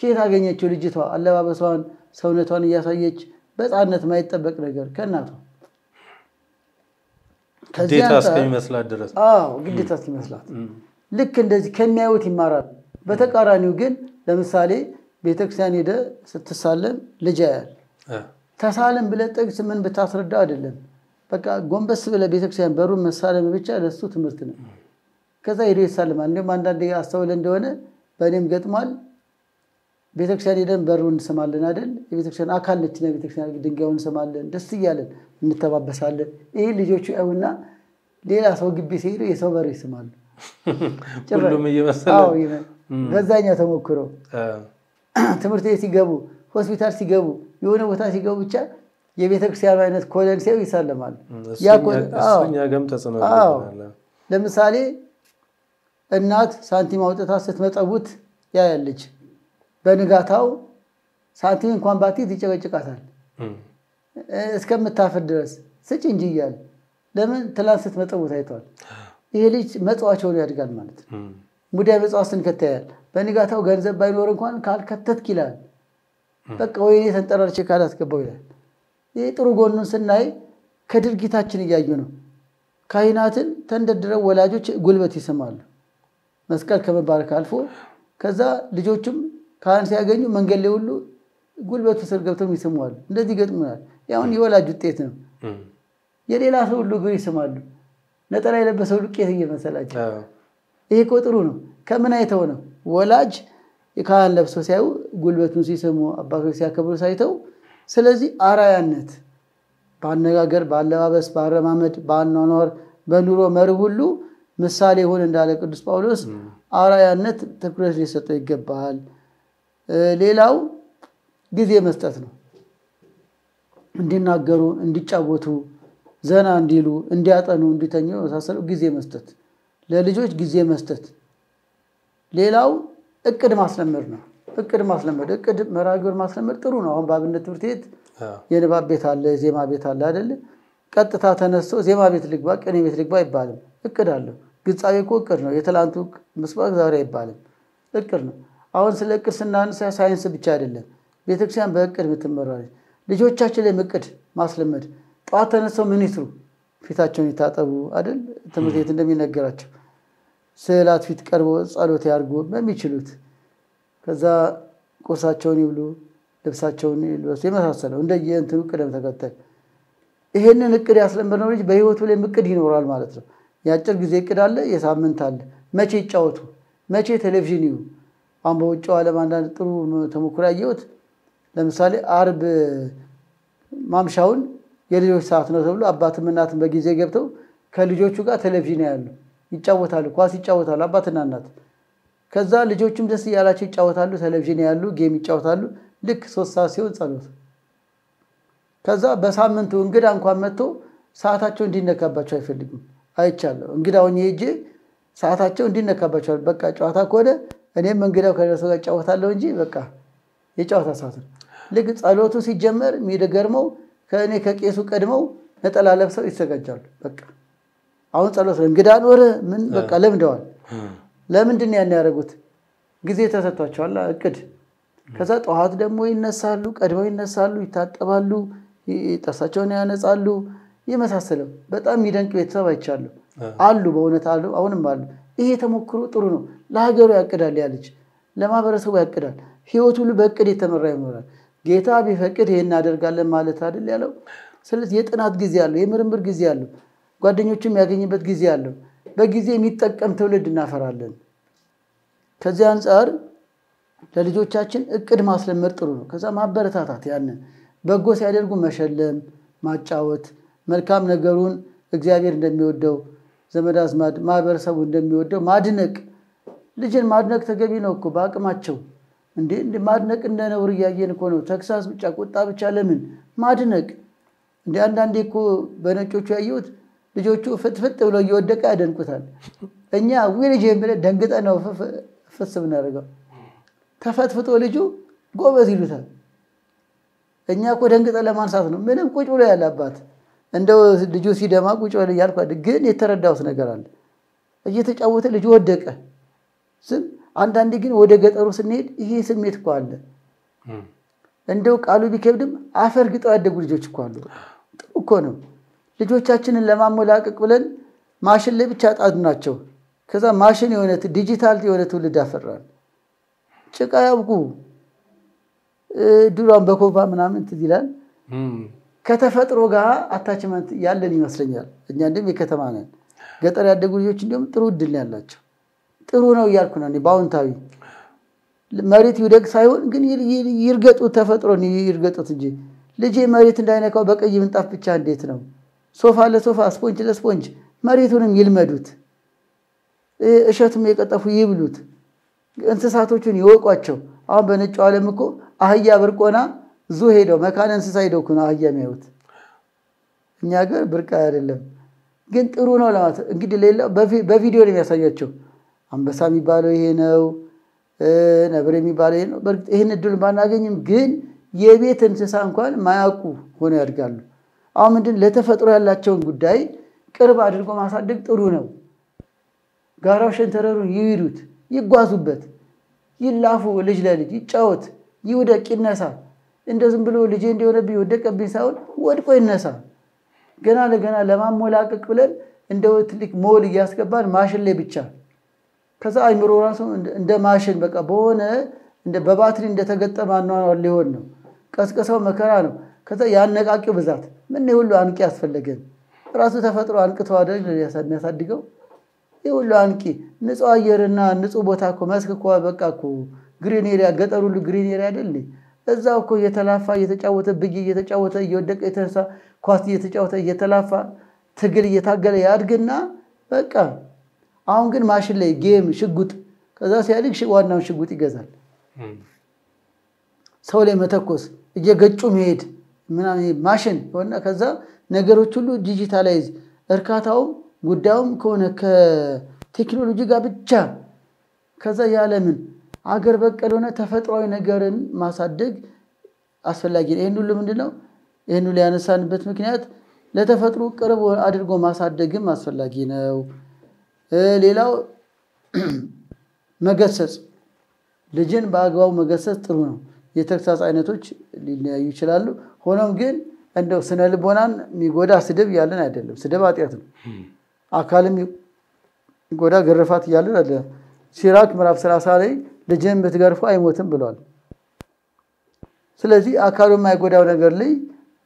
S1: ከየት አገኘችው ልጅቷ አለባበሷን ሰውነቷን እያሳየች በጻነት ማይጠበቅ ነገር ከናቷ
S2: ግዴታ እስከሚመስላት ድረስ
S1: ግዴታ እስከሚመስላት ልክ እንደዚህ ከሚያዩት ይማራል። በተቃራኒው ግን ለምሳሌ ቤተክርስቲያን ሄደ ስትሳለም ልጅ ያያል። ተሳለም ብለህ ጥቅስ ምን ብታስረዳ አይደለም። በቃ ጎንበስ ብለህ ቤተክርስቲያን በሩን መሳለም ብቻ ለሱ ትምህርት ነው። ከዛ ሄዶ ይሳለማል። እንደውም አንዳንዴ አስተውለ እንደሆነ በእኔም ገጥሟል። ቤተክርስቲያን ሄደን በሩን እንሰማለን አይደል? የቤተክርስቲያን አካል ነች። ቤተክርስቲያን ድንጋዩን እንሰማለን፣ ደስ እያለን እንተባበሳለን። ይሄ ልጆቹ ያውና ሌላ ሰው ግቢ ሲሄዱ የሰው በር ይስማሉ።
S2: ሁሉም እየመሰለ
S1: በዛኛው ተሞክሮ ትምህርት ቤት ሲገቡ ሆስፒታል ሲገቡ የሆነ ቦታ ሲገቡ ብቻ የቤተክርስቲያን አይነት ኮለን ሲያዩ ይሳለማሉ።
S2: እሱኛ ገም ተጽዕኖ ይላል።
S1: ለምሳሌ እናት ሳንቲም አውጥታ ስትመጸውት ያያለች። በንጋታው ሳንቲም እንኳን ባትይዝ ይጨቀጭቃታል እስከምታፈር ድረስ ስጭ እንጂ እያለ። ለምን? ትላንት ስትመጸውት አይቷል። ይሄ ልጅ መጽዋቸው ያድጋል ማለት ነው። ሙዳይ መጽዋት ስንከታያል። በንጋታው ገንዘብ ባይኖር እንኳን ካልከተትክ ይላል። በቃ ወይኔ ተንጠራርቼ ካላስገባው ይላል። ይሄ ጥሩ ጎኑን ስናይ ከድርጊታችን እያዩ ነው። ካህናትን ተንደድረው ወላጆች ጉልበት ይስማሉ። መስቀል ከመባረክ አልፎ ከዛ ልጆቹም ካህን ሲያገኙ መንገድ ላይ ሁሉ ጉልበቱ ስር ገብተው ይስማሉ። እንደዚህ ገጥሞናል። ያውን የወላጅ ውጤት ነው። የሌላ ሰው ሁሉ እግር ይስማሉ። ነጠላ የለበሰው ሁሉ ቄስ እየመሰላቸው። ይሄ እኮ ጥሩ ነው። ከምን አይተው ነው? ወላጅ የካህን ለብሶ ሲያዩ ጉልበቱን ሲስሙ አባቶች ሲያከብሩ ሳይተው። ስለዚህ አርአያነት ባነጋገር፣ ባለባበስ፣ ባረማመድ፣ ባኗኗር፣ በኑሮ መርህ ሁሉ ምሳሌ ሆነ እንዳለ ቅዱስ ጳውሎስ አርአያነት ትኩረት ሊሰጠው ይገባል። ሌላው ጊዜ መስጠት ነው። እንዲናገሩ፣ እንዲጫወቱ፣ ዘና እንዲሉ፣ እንዲያጠኑ፣ እንዲተኙ መሳሰሉ ጊዜ መስጠት፣ ለልጆች ጊዜ መስጠት። ሌላው እቅድ ማስለመድ ነው። እቅድ መርሃ ግብር ማስለመድ ጥሩ ነው። አሁን በአብነት ትምህርት ቤት የንባብ ቤት አለ፣ ዜማ ቤት አለ አይደል? ቀጥታ ተነስቶ ዜማ ቤት ልግባ፣ ቅኔ ቤት ልግባ አይባልም። እቅድ አለው። ግጻዌ እኮ እቅድ ነው። የትላንቱ ምስባክ ዛሬ አይባልም። እቅድ ነው። አሁን ስለ እቅድ ስናነሳ ሳይንስ ብቻ አይደለም። ቤተክርስቲያን በእቅድ የምትመራለች። ልጆቻችን ላይ እቅድ ማስለመድ ጠዋት ተነስተው ምን ይስሩ? ፊታቸውን ይታጠቡ አይደል? ትምህርት ቤት እንደሚነገራቸው ስዕላት ፊት ቀርቦ ጸሎት ያርጉ በሚችሉት። ከዛ ቁርሳቸውን ይብሉ፣ ልብሳቸውን ይልበሱ፣ የመሳሰለው እንደየእንትኑ ቅደም ተከተል። ይሄንን እቅድ ያስለመድነው ልጅ በህይወቱ ላይ እቅድ ይኖራል ማለት ነው። የአጭር ጊዜ እቅድ አለ፣ የሳምንት አለ። መቼ ይጫወቱ፣ መቼ ቴሌቪዥን ይዩ። አሁን በውጭው ዓለም አንዳንድ ጥሩ ተሞክሮ ያየሁት ለምሳሌ አርብ ማምሻውን የልጆች ሰዓት ነው ተብሎ አባትም እናትም በጊዜ ገብተው ከልጆቹ ጋር ቴሌቪዥን ያያሉ፣ ይጫወታሉ፣ ኳስ ይጫወታሉ አባትና እናት። ከዛ ልጆቹም ደስ እያላቸው ይጫወታሉ፣ ቴሌቪዥን ያያሉ፣ ጌም ይጫወታሉ። ልክ 3 ሰዓት ሲሆን ጸሎት። ከዛ በሳምንቱ እንግዳ እንኳን መጥቶ ሰዓታቸው እንዲነካባቸው አይፈልጉም። አይቻለሁ። እንግዳውን ሄጄ ሰዓታቸው እንዲነካባቸው በቃ ጨዋታ ከሆነ እኔም እንግዳው ከደረሰ ጋር ጫወታለሁ እንጂ በቃ የጨዋታ ሰዓት ነው። ልክ ጸሎቱ ሲጀመር የሚገርመው ከእኔ ከቄሱ ቀድመው ነጠላ ለብሰው ይሰጋጃሉ። በቃ አሁን ጸሎት እንግዳ ኖረ ምን በቃ ለምደዋል። ለምንድን ነው ያን ያደረጉት? ጊዜ ተሰጥቷቸዋል እቅድ። ከዛ ጠዋት ደግሞ ይነሳሉ፣ ቀድመው ይነሳሉ፣ ይታጠባሉ፣ ጥርሳቸውን ያነጻሉ፣ የመሳሰለው በጣም የሚደንቅ ቤተሰብ አይቻለሁ። አሉ በእውነት አሉ፣ አሁንም አሉ። ይሄ ተሞክሮ ጥሩ ነው። ለሀገሩ ያቅዳል፣ ያ ልጅ ለማህበረሰቡ ያቅዳል። ህይወቱ ሁሉ በእቅድ የተመራ ይኖራል። ጌታ ቢፈቅድ ይሄን እናደርጋለን ማለት አይደል ያለው። ስለዚህ የጥናት ጊዜ አለው፣ የምርምር ጊዜ አለው፣ ጓደኞችም ያገኝበት ጊዜ አለው። በጊዜ የሚጠቀም ትውልድ እናፈራለን። ከዚህ አንፃር ለልጆቻችን እቅድ ማስለመድ ጥሩ ነው። ከዛ ማበረታታት፣ ያንን በጎ ሲያደርጉ መሸለም፣ ማጫወት፣ መልካም ነገሩን እግዚአብሔር እንደሚወደው ዘመድ አዝማድ ማህበረሰቡ እንደሚወደው ማድነቅ። ልጅን ማድነቅ ተገቢ ነው እኮ በአቅማቸው። እንዴ ማድነቅ እንደ ነውር እያየን እኮ ነው። ተክሳስ ብቻ ቁጣ ብቻ ለምን ማድነቅ? እንዴ አንዳንዴ እኮ በነጮቹ ያየሁት ልጆቹ ፍጥፍጥ ብለው እየወደቀ ያደንቁታል። እኛ ልጄን ብለን ደንግጠን ነው ፍስ ብናደርገው። ተፈጥፍጦ ልጁ ጎበዝ ይሉታል። እኛ እኮ ደንግጠን ለማንሳት ነው። ምንም ቁጭ ብሎ ያለ አባት እንደው ልጁ ሲደማ ቁጭ ብሎ እያልኩ ግን የተረዳሁት ነገር አለ። እየተጫወተ ልጁ ወደቀ። አንዳንዴ ግን ወደ ገጠሩ ስንሄድ ይሄ ስሜት እኮ አለ። እንደው ቃሉ ቢከብድም አፈር ግጠው ያደጉ ልጆች እኮ አሉ። ጥሩ እኮ ነው። ልጆቻችንን ለማሞላቀቅ ብለን ማሽን ላይ ብቻ ጣድናቸው። ከዛ ማሽን የሆነ ዲጂታል የሆነ ትውልድ አፈራን። ጭቃ ያብቁ ዱራን በኮባ ምናምን ትዝ ይላል። ከተፈጥሮ ጋር አታችመንት ያለን ይመስለኛል። እኛ እንደም የከተማ ነን። ገጠር ያደጉ ልጆች እንደም ጥሩ እድል ያላቸው ጥሩ ነው እያልኩ ነው። ባውንታዊ መሬት ይውደቅ ሳይሆን ግን ይርገጡ፣ ተፈጥሮን ይርገጡት እንጂ ልጄ መሬት እንዳይነካው በቀይ ምንጣፍ ብቻ እንዴት ነው? ሶፋ ለሶፋ ስፖንጅ ለስፖንጅ መሬቱንም ይልመዱት። እሸቱም የቀጠፉ ይብሉት። እንስሳቶቹን ይወቋቸው። አሁን በነጭ ዓለም እኮ አህያ ብርቆና ዙ ሄደው መካነ እንስሳ ሄደው እኮ አህያ የሚያዩት። እኛ ሀገር ብርቅ አይደለም። ግን ጥሩ ነው ለማለት እንግዲህ ሌላው በቪዲዮ ነው የሚያሳያቸው። አንበሳ የሚባለው ይሄ ነው፣ ነብር የሚባለው ይሄ ነው። በርግጥ ይሄን እድል ባናገኝም ግን የቤት እንስሳ እንኳን ማያውቁ ሆነው ያድጋሉ። አሁን ምንድን ለተፈጥሮ ያላቸውን ጉዳይ ቅርብ አድርጎ ማሳደግ ጥሩ ነው። ጋራው ሸንተረሩን ይይዱት፣ ይጓዙበት፣ ይላፉ፣ ልጅ ለልጅ ይጫወት፣ ይውደቅ፣ ይነሳ። እንደዝም ብሎ ልጄ እንደሆነብኝ ወደቀብኝ ሳይሆን ወድቆ ይነሳ። ገና ለገና ለማሞላቀቅ ብለን እንደው ትልቅ ሞል እያስገባን ማሽን ላይ ብቻ ከዛ አይምሮ ራሱ እንደ ማሽን በቃ በሆነ እንደ በባትሪ እንደተገጠመ ነው ሊሆን ነው። ቀስቀሰው መከራ ነው። ከዛ ያነቃቂው ብዛት ምን ሁሉ አንቂ ያስፈልገን? ራሱ ተፈጥሮ አንቅቶ አይደል የሚያሳድገው? ይሁሉ አንቂ ንጹህ አየርና ንጹህ ቦታ እኮ መስክ እኮ በቃ እኮ ግሪን ኤሪያ ገጠሩ ሁሉ ግሪን ኤሪያ አይደል? እዛው እኮ እየተላፋ እየተጫወተ ብይ እየተጫወተ እየወደቀ የተነሳ ኳስ እየተጫወተ እየተላፋ ትግል እየታገለ ያድግና በቃ አሁን ግን ማሽን ላይ ጌም ሽጉጥ ከዛ ሲያድግ ዋናውን ሽጉጥ ይገዛል። ሰው ላይ መተኮስ እየገጩ መሄድ ምናምን ማሽን ሆነ። ከዛ ነገሮች ሁሉ ዲጂታላይዝ እርካታውም ጉዳዩም ከሆነ ከቴክኖሎጂ ጋር ብቻ ከዛ ያለምን አገር በቀል ሆነ ተፈጥሯዊ ነገርን ማሳደግ አስፈላጊ ነው። ይሄን ሁሉ ምንድነው? ይሄን ሁሉ ያነሳንበት ምክንያት ለተፈጥሮ ቅርብ አድርጎ ማሳደግም አስፈላጊ ነው። ሌላው መገሰጽ፣ ልጅን በአግባቡ መገሰጽ ጥሩ ነው። የተግሳጽ አይነቶች ሊለያዩ ይችላሉ። ሆኖም ግን እንደው ስነ ልቦናን የሚጎዳ ስድብ ያለን አይደለም። ስድብ ኃጢአት ነው። አካልም የሚጎዳ ግርፋት ያለን አይደለም። ሲራክ ምዕራፍ 30 ላይ ልጅህን ብትገርፉ አይሞትም ብሏል። ስለዚህ አካሉ የማይጎዳው ነገር ላይ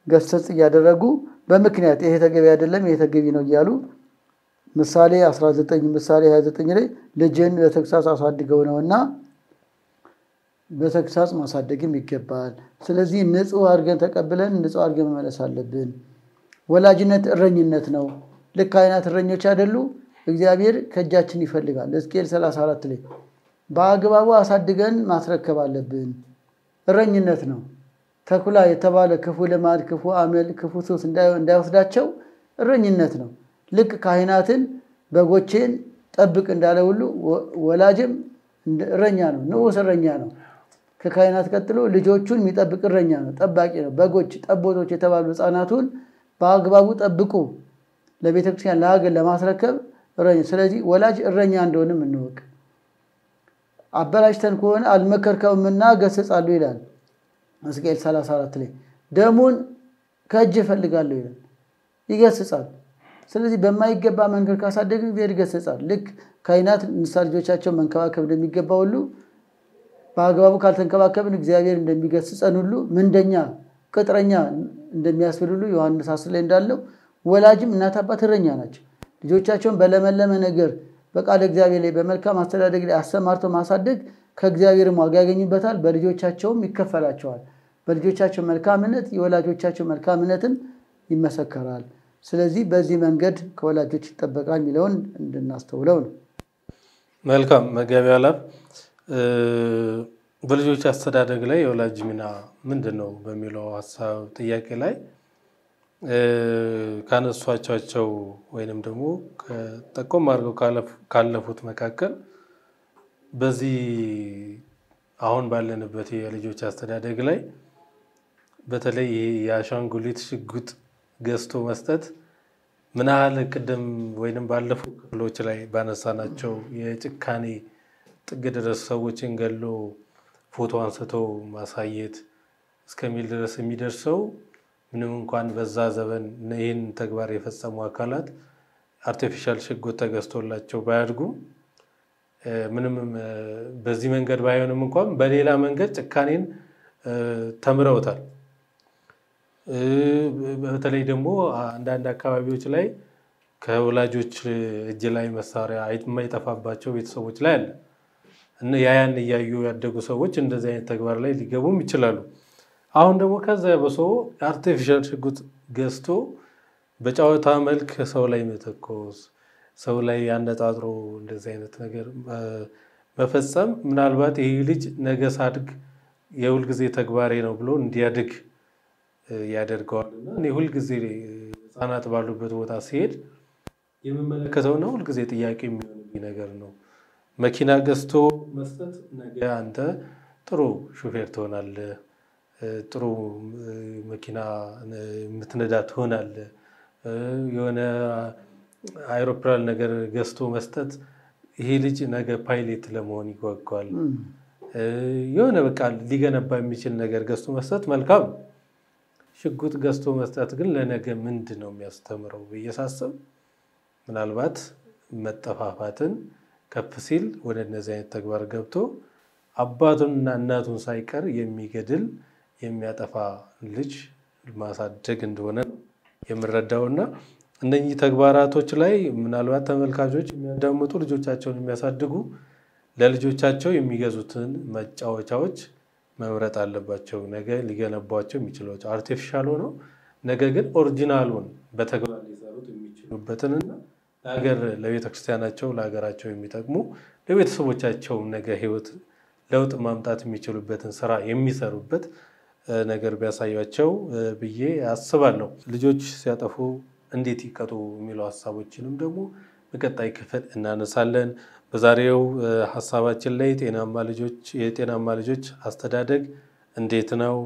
S1: ገሰጽ እያደረጉ በምክንያት ይሄ ተገቢ አይደለም ይሄ ተገቢ ነው እያሉ ምሳሌ 19 ምሳሌ 29 ላይ ልጅህን በተግሳጽ አሳድገው ነውና በተግሳጽ ማሳደግም ይገባል። ስለዚህ ንጹህ አድርገን ተቀብለን ንጹህ አድርገን መመለስ አለብን። ወላጅነት እረኝነት ነው። ልክ ካህናት እረኞች አይደሉ? እግዚአብሔር ከእጃችን ይፈልጋል። ሕዝቅኤል 34 ላይ በአግባቡ አሳድገን ማስረከብ አለብን። እረኝነት ነው። ተኩላ የተባለ ክፉ ልማድ፣ ክፉ አመል፣ ክፉ ሱስ እንዳይወስዳቸው እረኝነት ነው። ልክ ካህናትን በጎቼን ጠብቅ እንዳለ ሁሉ ወላጅም እረኛ ነው። ንዑስ እረኛ ነው። ከካህናት ቀጥሎ ልጆቹን የሚጠብቅ እረኛ ነው፣ ጠባቂ ነው። በጎች ጠቦቶች የተባሉ ሕፃናቱን በአግባቡ ጠብቁ ለቤተክርስቲያን ለሀገር ለማስረከብ እረኛ። ስለዚህ ወላጅ እረኛ እንደሆነም እንወቅ። አበላሽተን ከሆነ አልመከርከውምና ገስጻለሁ ይላል ሕዝቅኤል 34 ላይ። ደሙን ከእጅ እፈልጋለሁ ይላል፣ ይገስጻል። ስለዚህ በማይገባ መንገድ ካሳደግን እግዚአብሔር ይገስጻል። ልክ ካህናት ንስሐ ልጆቻቸው መንከባከብ እንደሚገባ ሁሉ በአግባቡ ካልተንከባከብን እግዚአብሔር እንደሚገስጸን ሁሉ ምንደኛ ቅጥረኛ እንደሚያስብል ሁሉ ዮሐንስ 10 ላይ እንዳለው ወላጅም እናት አባት እረኛ ናቸው። ልጆቻቸውን በለመለመ ነገር በቃል እግዚአብሔር ላይ በመልካም አስተዳደግ ላይ አሰማርተው ማሳደግ ከእግዚአብሔርም ዋጋ ያገኙበታል፣ በልጆቻቸውም ይከፈላቸዋል። በልጆቻቸው መልካምነት የወላጆቻቸው መልካምነትም ይመሰከራል። ስለዚህ በዚህ መንገድ ከወላጆች ይጠበቃል የሚለውን እንድናስተውለው ነው።
S2: መልካም መጋቢ አላፍ በልጆች አስተዳደግ ላይ የወላጅ ሚና ምንድነው በሚለው ሐሳብ ጥያቄ ላይ ካነሷቸው ወይንም ደግሞ ከጠቆም አድርገው ካለፉት መካከል በዚህ አሁን ባለንበት የልጆች አስተዳደግ ላይ በተለይ የአሻንጉሊት ሽጉጥ ገዝቶ መስጠት ምን ያህል ቅድም ወይንም ባለፉት ክፍሎች ላይ ባነሳናቸው የጭካኔ ጥግ ድረስ ሰዎችን ገሎ ፎቶ አንስቶ ማሳየት እስከሚል ድረስ የሚደርሰው ምንም እንኳን በዛ ዘመን ይህን ተግባር የፈጸሙ አካላት አርቲፊሻል ሽጉጥ ተገዝቶላቸው ባያድጉም ምንም በዚህ መንገድ ባይሆንም እንኳን በሌላ መንገድ ጭካኔን ተምረውታል። በተለይ ደግሞ አንዳንድ አካባቢዎች ላይ ከወላጆች እጅ ላይ መሳሪያ የማይጠፋባቸው ቤተሰቦች ላይ አለ እና ያን እያዩ ያደጉ ሰዎች እንደዚህ አይነት ተግባር ላይ ሊገቡም ይችላሉ። አሁን ደግሞ ከዛ በሶ አርቲፊሻል ሽጉጥ ገዝቶ በጫወታ መልክ ሰው ላይ መተኮስ፣ ሰው ላይ ያነጣጥሮ እንደዚህ አይነት ነገር መፈጸም ምናልባት ይሄ ልጅ ነገ ሳድግ የሁል ጊዜ ተግባሬ ነው ብሎ እንዲያድግ ያደርገዋልና እኔ ሁል ጊዜ ህፃናት ባሉበት ቦታ ሲሄድ የምመለከተውና ሁል ጊዜ ጥያቄ የሚሆንብኝ ነገር ነው። መኪና ገዝቶ መስጠት ነገ አንተ ጥሩ ሹፌር ትሆናለህ፣ ጥሩ መኪና የምትነዳ ትሆናለህ። የሆነ አይሮፕላን ነገር ገዝቶ መስጠት ይሄ ልጅ ነገ ፓይሌት ለመሆን ይጓጓል። የሆነ በቃ ሊገነባ የሚችል ነገር ገዝቶ መስጠት መልካም። ሽጉጥ ገዝቶ መስጠት ግን ለነገ ምንድነው የሚያስተምረው ብዬ ሳስብ ምናልባት መጠፋፋትን ከፍ ሲል ወደ እነዚህ አይነት ተግባር ገብቶ አባቱንና እናቱን ሳይቀር የሚገድል የሚያጠፋ ልጅ ማሳደግ እንደሆነ የምረዳውና እነኚህ ተግባራቶች ላይ ምናልባት ተመልካቾች የሚያዳምጡ ልጆቻቸውን የሚያሳድጉ ለልጆቻቸው የሚገዙትን መጫወቻዎች መምረጥ አለባቸው። ነገ ሊገነቧቸው የሚችሏቸው አርቲፊሻል ሆነው ነገ ግን ኦሪጂናሉን በተግባር ሊሰሩት የሚችሉበትንና ለሀገር ለቤተክርስቲያናቸው ለሀገራቸው የሚጠቅሙ ለቤተሰቦቻቸው ነገ ህይወት ለውጥ ማምጣት የሚችሉበትን ስራ የሚሰሩበት ነገር ቢያሳያቸው ብዬ አስባለሁ። ልጆች ሲያጠፉ እንዴት ይቀጡ የሚሉ ሐሳቦችንም ደግሞ በቀጣይ ክፍል እናነሳለን። በዛሬው ሐሳባችን ላይ የጤናማ ልጆች አስተዳደግ እንዴት ነው፣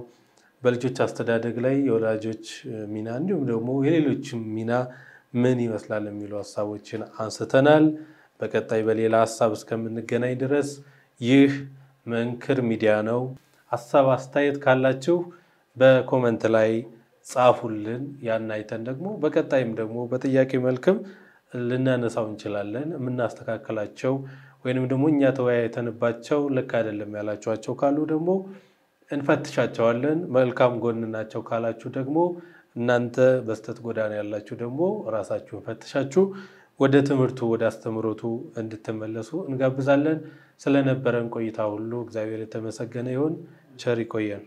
S2: በልጆች አስተዳደግ ላይ የወላጆች ሚና እንዲሁም ደግሞ የሌሎችም ሚና ምን ይመስላል የሚሉ ሐሳቦችን አንስተናል። በቀጣይ በሌላ ሐሳብ እስከምንገናኝ ድረስ ይህ መንክር ሚዲያ ነው። ሐሳብ አስተያየት ካላችሁ በኮመንት ላይ ጻፉልን። ያን አይተን ደግሞ በቀጣይም ደግሞ በጥያቄ መልክም ልናነሳው እንችላለን። የምናስተካከላቸው ወይንም ደግሞ እኛ ተወያይተንባቸው ልክ አይደለም ያላችኋቸው ካሉ ደግሞ እንፈትሻቸዋለን። መልካም ጎን ናቸው ካላችሁ ደግሞ እናንተ በስተት ጎዳና ያላችሁ ደግሞ ራሳችሁን ፈትሻችሁ ወደ ትምህርቱ ወደ አስተምሮቱ እንድትመለሱ እንጋብዛለን። ስለነበረን ቆይታ ሁሉ እግዚአብሔር የተመሰገነ ይሁን። ቸር ይቆየን።